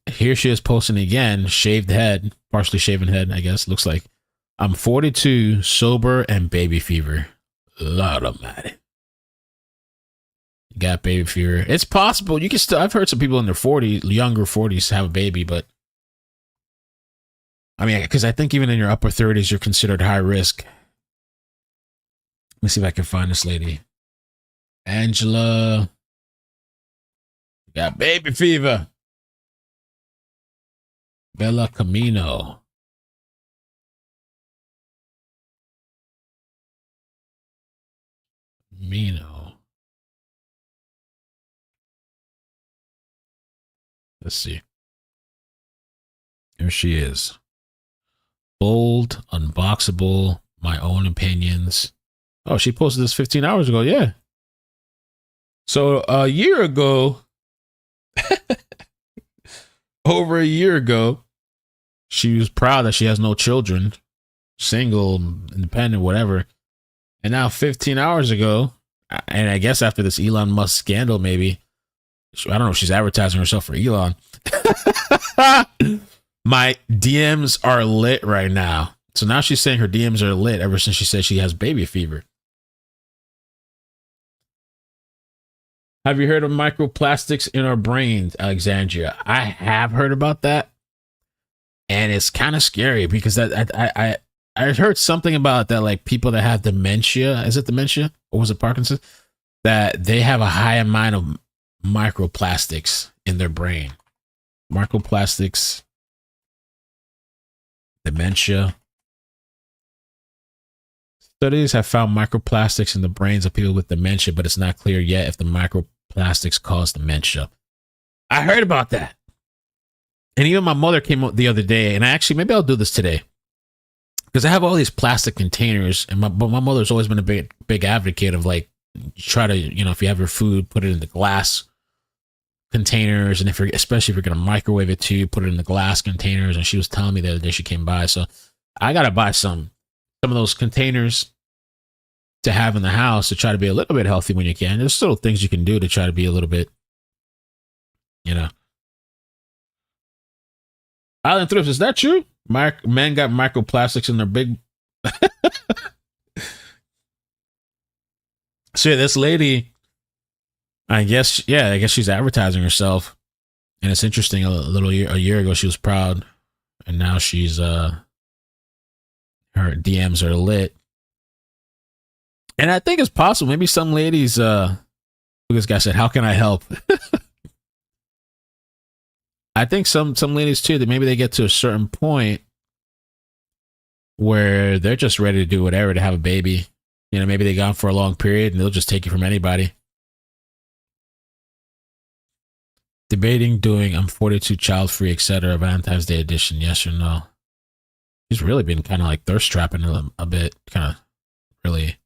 Here she is posting again. Shaved head, partially shaven head, I guess. Looks like. I'm 42, sober, and baby fever. Lord almighty. Got baby fever. It's possible. You can still, I've heard some people in their 40s, younger 40s, have a baby, but I mean, because I think even in your upper 30s, you're considered high risk. Let me see if I can find this lady. Angela. Got baby fever. Bella Camino. Let's see. Here she is. Bold, unboxable, my own opinions. Oh, she posted this 15 hours ago. Yeah. So a year ago, over a year ago, she was proud that she has no children, single, independent, whatever. And now 15 hours ago, and I guess after this Elon Musk scandal, maybe, I don't know if she's advertising herself for Elon. My DMs are lit right now. So now she's saying her DMs are lit ever since she said she has baby fever. Have you heard of microplastics in our brains, Alexandria? I have heard about that. And it's kind of scary because I heard something about that, like people that have dementia. Is it dementia or was it Parkinson's? That they have a high amount of microplastics in their brain. Microplastics, dementia. Studies have found microplastics in the brains of people with dementia, but it's not clear yet if the microplastics cause dementia. I heard about that. And even my mother came up the other day, and maybe I'll do this today, because I have all these plastic containers, but my mother's always been a big advocate of like, try to, if you have your food, put it in the glass containers, and especially if you're going to microwave it too, put it in the glass containers. And she was telling me the other day she came by, so I got to buy some of those containers to have in the house to try to be a little bit healthy when you can. There's little things you can do to try to be a little bit, Island Thrifts, is that true? Men got microplastics in their big. So yeah, this lady, I guess she's advertising herself, and it's interesting. A year ago, she was proud, and now she's her DMs are lit, and I think it's possible. Maybe some ladies, this guy said, "How can I help?" I think some ladies too, that maybe they get to a certain point where they're just ready to do whatever to have a baby. Maybe they gone for a long period and they'll just take you from anybody. Debating doing I'm 42 child free, etc. Valentine's Day edition, yes or no? He's really been kind of like thirst trapping a bit, kind of really.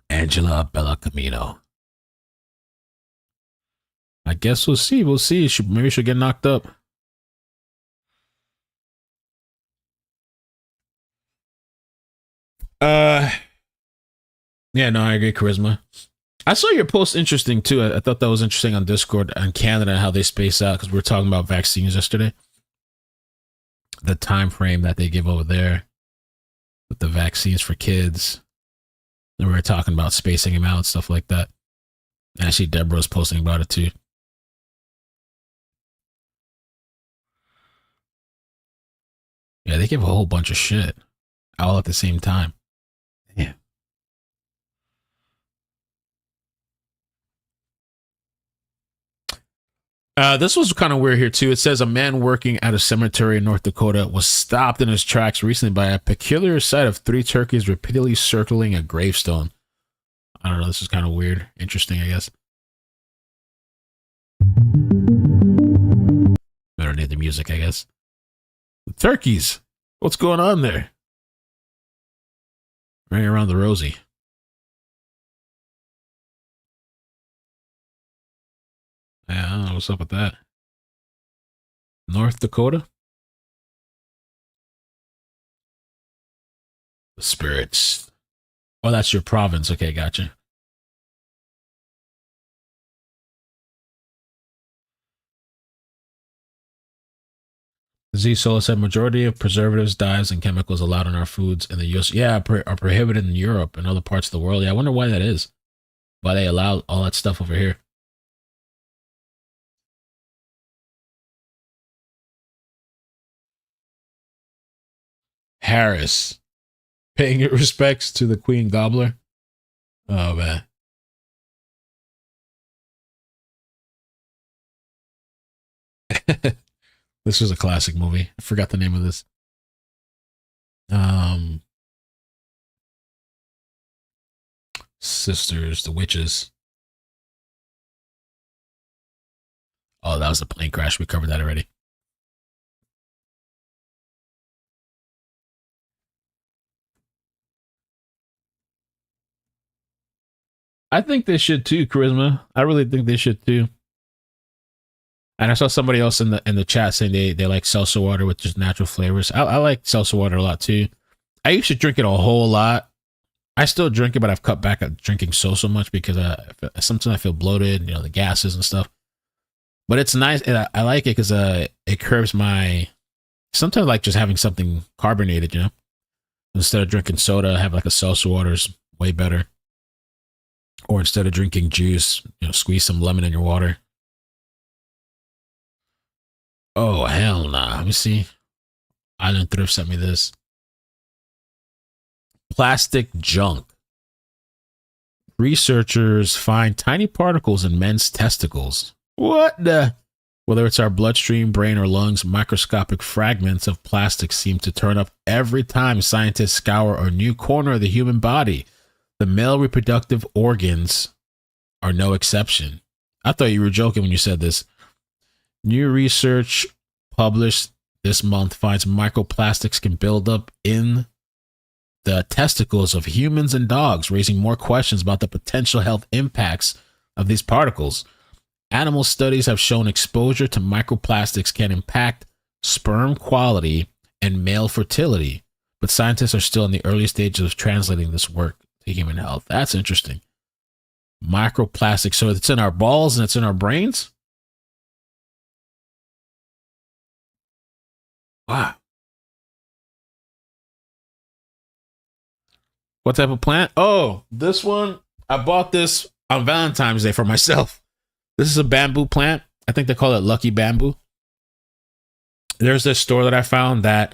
Angela Bella Camino. I guess we'll see. Maybe she'll get knocked up. Yeah, no, I agree, Charisma. I saw your post interesting too. I thought that was interesting on Discord on Canada and how they space out, because we were talking about vaccines yesterday. The time frame that they give over there with the vaccines for kids. And we were talking about spacing them out, stuff like that. And actually, Deborah was posting about it too. Yeah, they give a whole bunch of shit all at the same time. Yeah. This was kind of weird here too. It says a man working at a cemetery in North Dakota was stopped in his tracks recently by a peculiar sight of 3 turkeys repeatedly circling a gravestone. I don't know. This is kind of weird. Interesting, I guess. Better need the music, I guess. The turkeys. What's going on there? Running around the Rosie. Yeah, I don't know what's up with that. North Dakota? The spirits. Oh, that's your province. Okay, gotcha. Z Solo said majority of preservatives, dyes, and chemicals allowed in our foods in the US, are prohibited in Europe and other parts of the world. Yeah, I wonder why that is. Why they allow all that stuff over here. Harris, paying your respects to the Queen Gobbler. Oh, man. This was a classic movie. I forgot the name of this. Sisters, the Witches. Oh, that was a plane crash. We covered that already. I think they should too, Charisma. I really think they should too. And I saw somebody else in the chat saying they like seltzer water with just natural flavors. I like seltzer water a lot too. I used to drink it a whole lot. I still drink it, but I've cut back on drinking so much because sometimes I feel bloated, the gases and stuff. But it's nice. And I like it because it curbs my. Sometimes I like just having something carbonated, Instead of drinking soda, have like a seltzer water is way better. Or instead of drinking juice, squeeze some lemon in your water. Oh, hell nah. Let me see. Island Thrift sent me this. Plastic junk. Researchers find tiny particles in men's testicles. What the? Whether it's our bloodstream, brain, or lungs, microscopic fragments of plastic seem to turn up every time scientists scour a new corner of the human body. The male reproductive organs are no exception. I thought you were joking when you said this. New research published this month finds microplastics can build up in the testicles of humans and dogs, raising more questions about the potential health impacts of these particles. Animal studies have shown exposure to microplastics can impact sperm quality and male fertility, but scientists are still in the early stages of translating this work to human health. That's interesting. Microplastics, so it's in our balls and it's in our brains? Wow. What type of plant? Oh, this one. I bought this on Valentine's Day for myself. This is a bamboo plant. I think they call it Lucky Bamboo. There's this store that I found that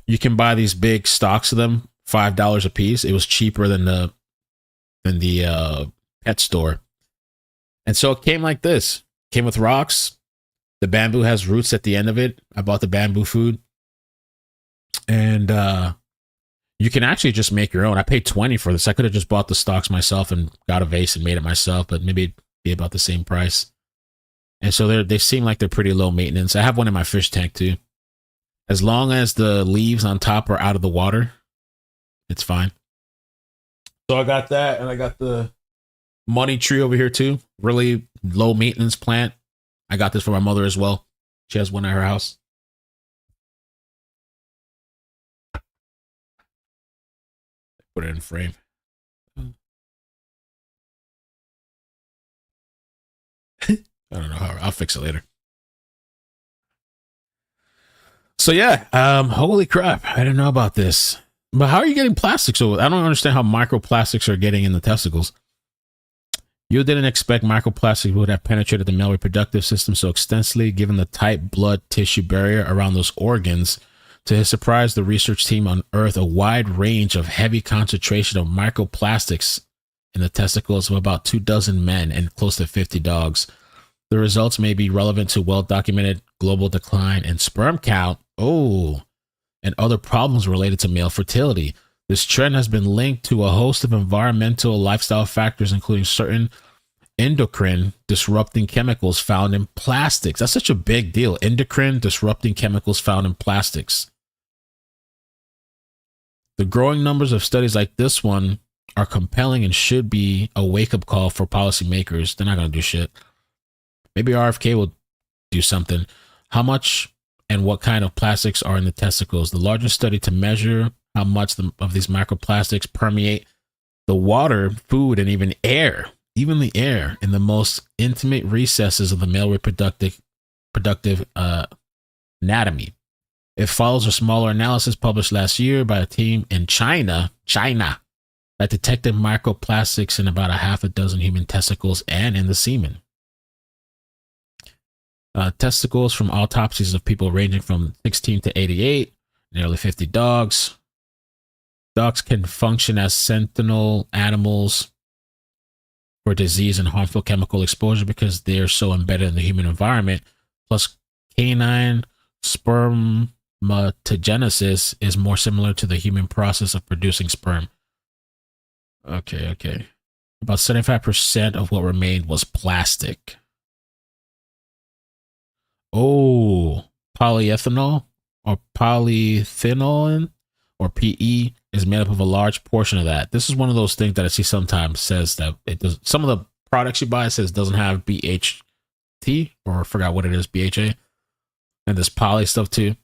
you can buy these big stocks of them, $5 a piece. It was cheaper than the pet store. And so it came like this. Came with rocks. The bamboo has roots at the end of it. I bought the bamboo food. And you can actually just make your own. I paid $20 for this. I could have just bought the stalks myself and got a vase and made it myself, but maybe it'd be about the same price. And so they seem like they're pretty low maintenance. I have one in my fish tank too. As long as the leaves on top are out of the water, it's fine. So I got that, and I got the money tree over here too. Really low maintenance plant. I got this for my mother as well. She has one at her house. Put it in frame. I don't know how. I'll fix it later. So yeah, holy crap! I didn't know about this. But how are you getting plastic? So I don't understand how microplastics are getting in the testicles. You didn't expect microplastics would have penetrated the male reproductive system so extensively, given the tight blood tissue barrier around those organs. To his surprise, the research team unearthed a wide range of heavy concentration of microplastics in the testicles of about 24 men and close to 50 dogs. The results may be relevant to well-documented global decline in sperm count, and other problems related to male fertility. This trend has been linked to a host of environmental lifestyle factors, including certain endocrine disrupting chemicals found in plastics. That's such a big deal. Endocrine disrupting chemicals found in plastics. The growing numbers of studies like this one are compelling and should be a wake-up call for policymakers. They're not going to do shit. Maybe RFK will do something. How much and what kind of plastics are in the testicles? The largest study to measure how much of these microplastics permeate the water, food, and even the air in the most intimate recesses of the male reproductive anatomy. It follows a smaller analysis published last year by a team in China, that detected microplastics in about a half a dozen human testicles and in the semen. Testicles from autopsies of people ranging from 16 to 88, nearly 50 dogs. Dogs can function as sentinel animals for disease and harmful chemical exposure because they are so embedded in the human environment. Plus, canine spermatogenesis is more similar to the human process of producing sperm. Okay. About 75% of what remained was plastic. Polyethanol or polyphenol or PE is made up of a large portion of that. This is one of those things that I see sometimes says that it does. Some of the products you buy says doesn't have BHT, or I forgot what it is, BHA, and this poly stuff too.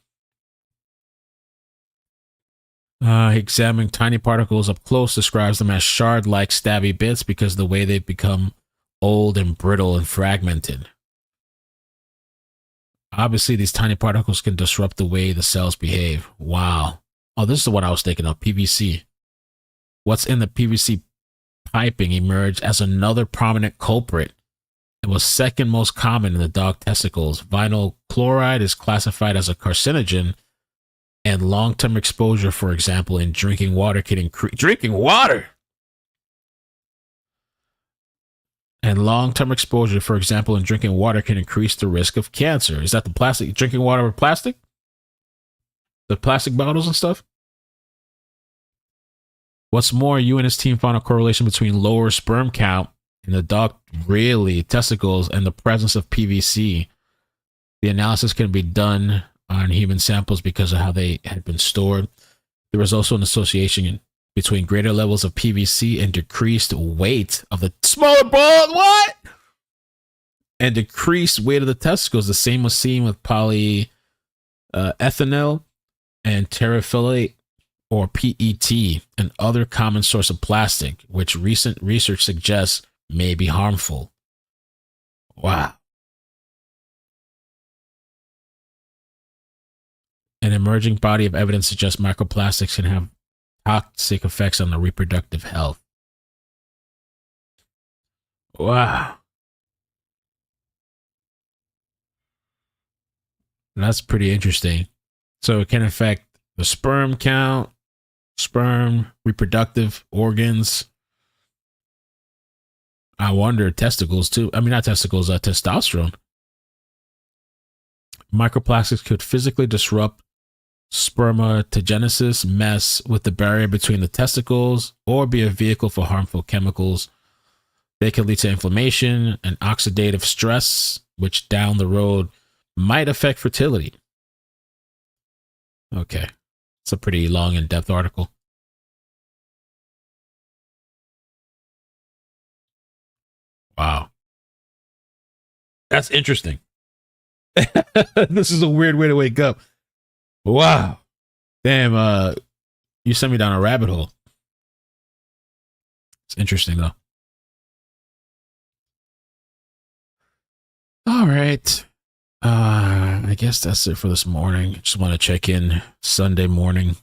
Examining tiny particles up close describes them as shard-like stabby bits because of the way they've become old and brittle and fragmented. Obviously, these tiny particles can disrupt the way the cells behave. Wow. Oh, this is the one I was thinking of, PVC. What's in the PVC piping emerged as another prominent culprit. It was second most common in the dog testicles. Vinyl chloride is classified as a carcinogen, and long-term exposure, for example, in drinking water can increase... Drinking water! And long-term exposure, for example, in drinking water can increase the risk of cancer. Is that the plastic, drinking water with plastic? The plastic bottles and stuff? What's more, you and his team found a correlation between lower sperm count in the dog, really, testicles, and the presence of PVC. The analysis can be done on human samples because of how they had been stored. There was also an association between greater levels of PVC and decreased weight of the smaller ball. What? And decreased weight of the testicles. The same was seen with polyethanol and terephthalate, or PET, an other common source of plastic, which recent research suggests may be harmful. Wow. An emerging body of evidence suggests microplastics can have toxic effects on the reproductive health. Wow. That's pretty interesting. So it can affect the sperm count, sperm, reproductive organs. I wonder, testicles too. I mean, not testicles, testosterone. Microplastics could physically disrupt spermatogenesis, mess with the barrier between the testicles, or be a vehicle for harmful chemicals. They can lead to inflammation and oxidative stress, which down the road might affect fertility. Okay. It's a pretty long, in-depth article. Wow. That's interesting. This is a weird way to wake up. Wow. Damn, you sent me down a rabbit hole. It's interesting, though. All right. I guess that's it for this morning. Just want to check in Sunday morning.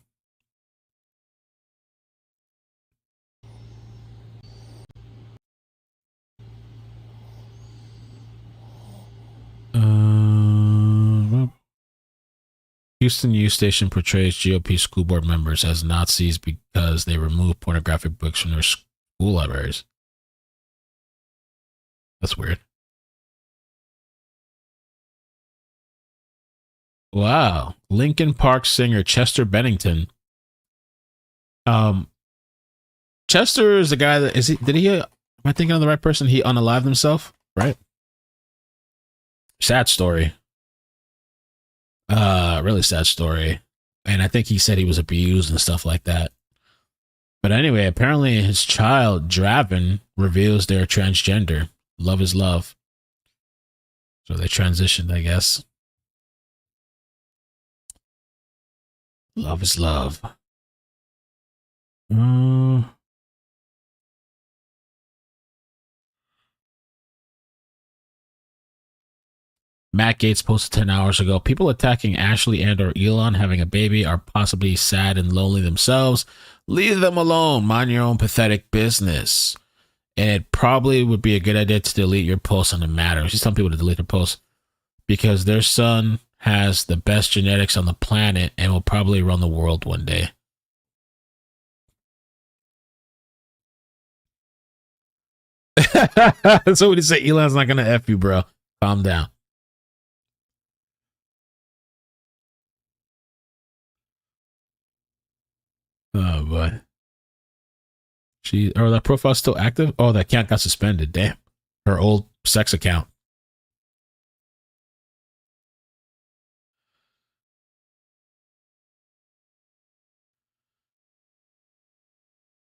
Houston News Station portrays GOP school board members as Nazis because they remove pornographic books from their school libraries. That's weird. Wow. Linkin Park singer Chester Bennington. Chester is the guy that am I thinking of the right person? He unalived himself, right? Sad story. Really sad story. And I think he said he was abused and stuff like that. But anyway, apparently his child, Draven, reveals they're transgender. Love is love. So they transitioned, I guess. Love is love. Matt Gaetz posted 10 hours ago, people attacking Ashley and or Elon having a baby are possibly sad and lonely themselves. Leave them alone. Mind your own pathetic business. And it probably would be a good idea to delete your post on the matter. She's telling people to delete their posts because their son has the best genetics on the planet and will probably run the world one day. So what do you say? Elon's not going to F you, bro. Calm down. Oh boy. That profile's still active? Oh, that account got suspended. Damn. Her old sex account.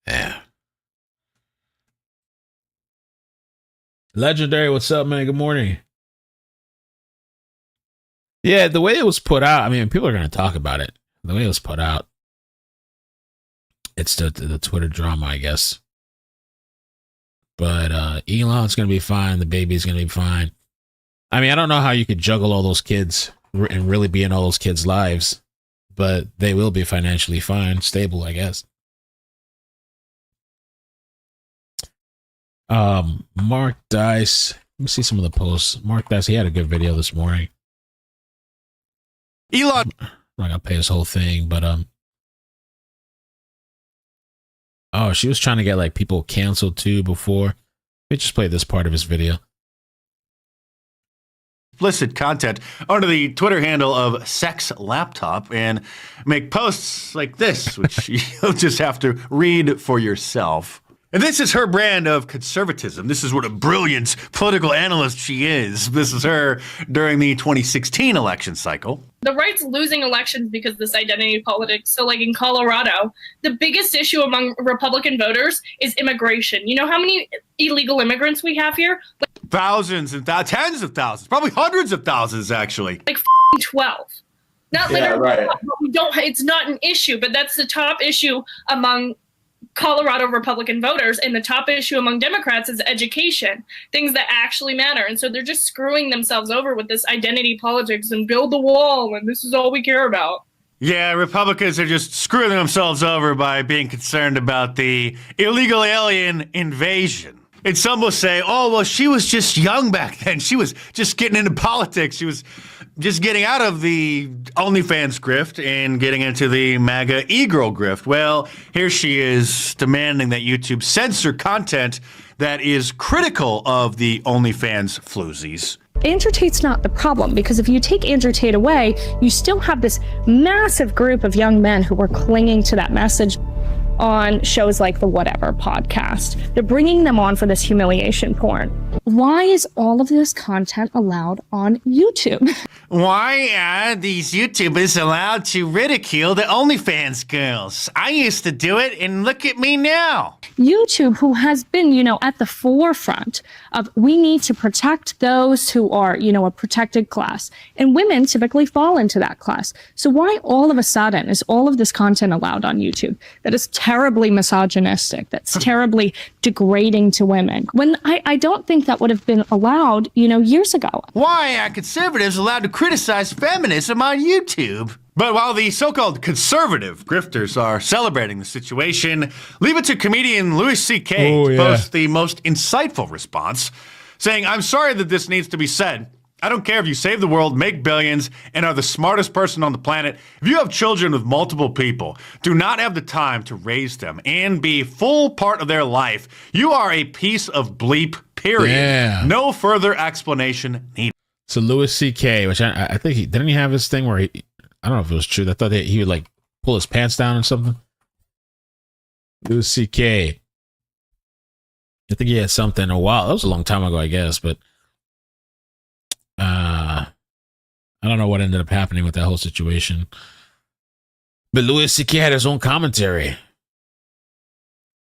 Yeah. Legendary, what's up, man? Good morning. Yeah, the way it was put out, I mean, people are going to talk about it. The way it was put out, it's the Twitter drama, I guess. But Elon's going to be fine. The baby's going to be fine. I mean, I don't know how you could juggle all those kids and really be in all those kids' lives, but they will be financially fine, stable, I guess. Mark Dice. Let me see some of the posts. Mark Dice, he had a good video this morning. Elon. I'm not going to play his whole thing, but oh, she was trying to get like people canceled too before. me just play this part of his video. Explicit content under the Twitter handle of Sex Laptop and make posts like this, which you'll just have to read for yourself. And this is her brand of conservatism. This is what a brilliant political analyst she is. This is her during the 2016 election cycle. The right's losing elections because of this identity politics. So like in Colorado, the biggest issue among Republican voters is immigration. You know how many illegal immigrants we have here? Thousands and tens of thousands, probably hundreds of thousands, actually. Like 12. Not literally, right. We don't. It's not an issue, but that's the top issue among Colorado Republican voters, and the top issue among Democrats is education, things that actually matter. And so they're just screwing themselves over with this identity politics and build the wall, and this is all we care about. Yeah, Republicans are just screwing themselves over by being concerned about the illegal alien invasion. And some will say, oh, well, she was just young back then. She was just getting into politics. She was just getting out of the OnlyFans grift and getting into the MAGA e-girl grift. Well, here she is demanding that YouTube censor content that is critical of the OnlyFans floozies. Andrew Tate's not the problem, because if you take Andrew Tate away, you still have this massive group of young men who were clinging to that message on shows like the Whatever podcast. They're bringing them on for this humiliation porn. Why is all of this content allowed on YouTube? Why are these YouTubers allowed to ridicule the OnlyFans girls? I used to do it, and look at me now. YouTube, who has been, at the forefront of we need to protect those who are, a protected class. And women typically fall into that class. So why all of a sudden is all of this content allowed on YouTube that is terribly misogynistic, that's terribly degrading to women, when I don't think that would have been allowed, years ago? Why are conservatives allowed to criticize feminism on YouTube? But while the so-called conservative grifters are celebrating the situation, leave it to comedian Louis C.K. to post the most insightful response, saying, I'm sorry that this needs to be said. I don't care if you save the world, make billions, and are the smartest person on the planet. If you have children with multiple people, do not have the time to raise them and be full part of their life, you are a piece of bleep, period. Yeah. No further explanation needed. So Louis C.K., which I think didn't he have his thing where I don't know if it was true. I thought he would like pull his pants down or something. Louis C.K. I think he had something a while. That was a long time ago, I guess, but I don't know what ended up happening with that whole situation. But Louis C.K. had his own commentary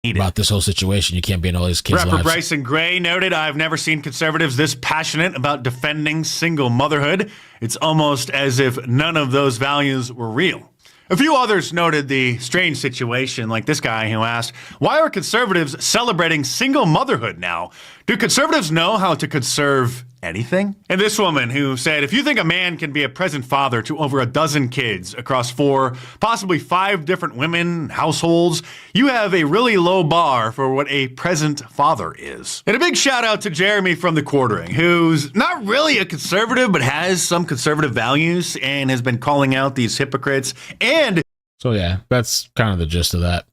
about this whole situation. You can't be in all these kids' Rapper lives. Bryson Gray noted, I've never seen conservatives this passionate about defending single motherhood. It's almost as if none of those values were real. A few others noted the strange situation, like this guy who asked, why are conservatives celebrating single motherhood now? Do conservatives know how to conserve anything? And this woman who said, if you think a man can be a present father to over a dozen kids across 4, possibly 5 different women, households, you have a really low bar for what a present father is. And a big shout out to Jeremy from The Quartering, who's not really a conservative, but has some conservative values and has been calling out these hypocrites. And so yeah, that's kind of the gist of that.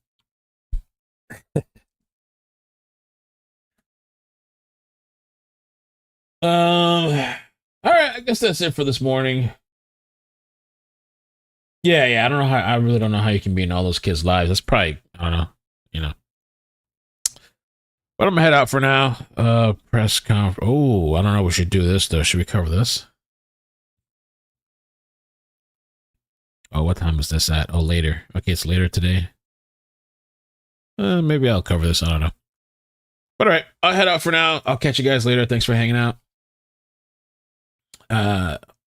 All right, I guess that's it for this morning. Yeah, I don't know how, I really don't know how you can be in all those kids' lives. That's probably, I don't know, But I'm gonna head out for now. Press conference. Oh, I don't know. We should do this though. Should we cover this? Oh, what time is this at? Oh, later. Okay, it's later today. Maybe I'll cover this. I don't know. But all right, I'll head out for now. I'll catch you guys later. Thanks for hanging out.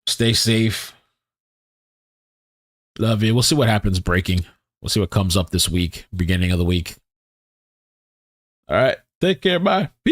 Stay safe. Love you. We'll see what happens breaking. We'll see what comes up this week, beginning of the week. All right. Take care. Bye. Peace.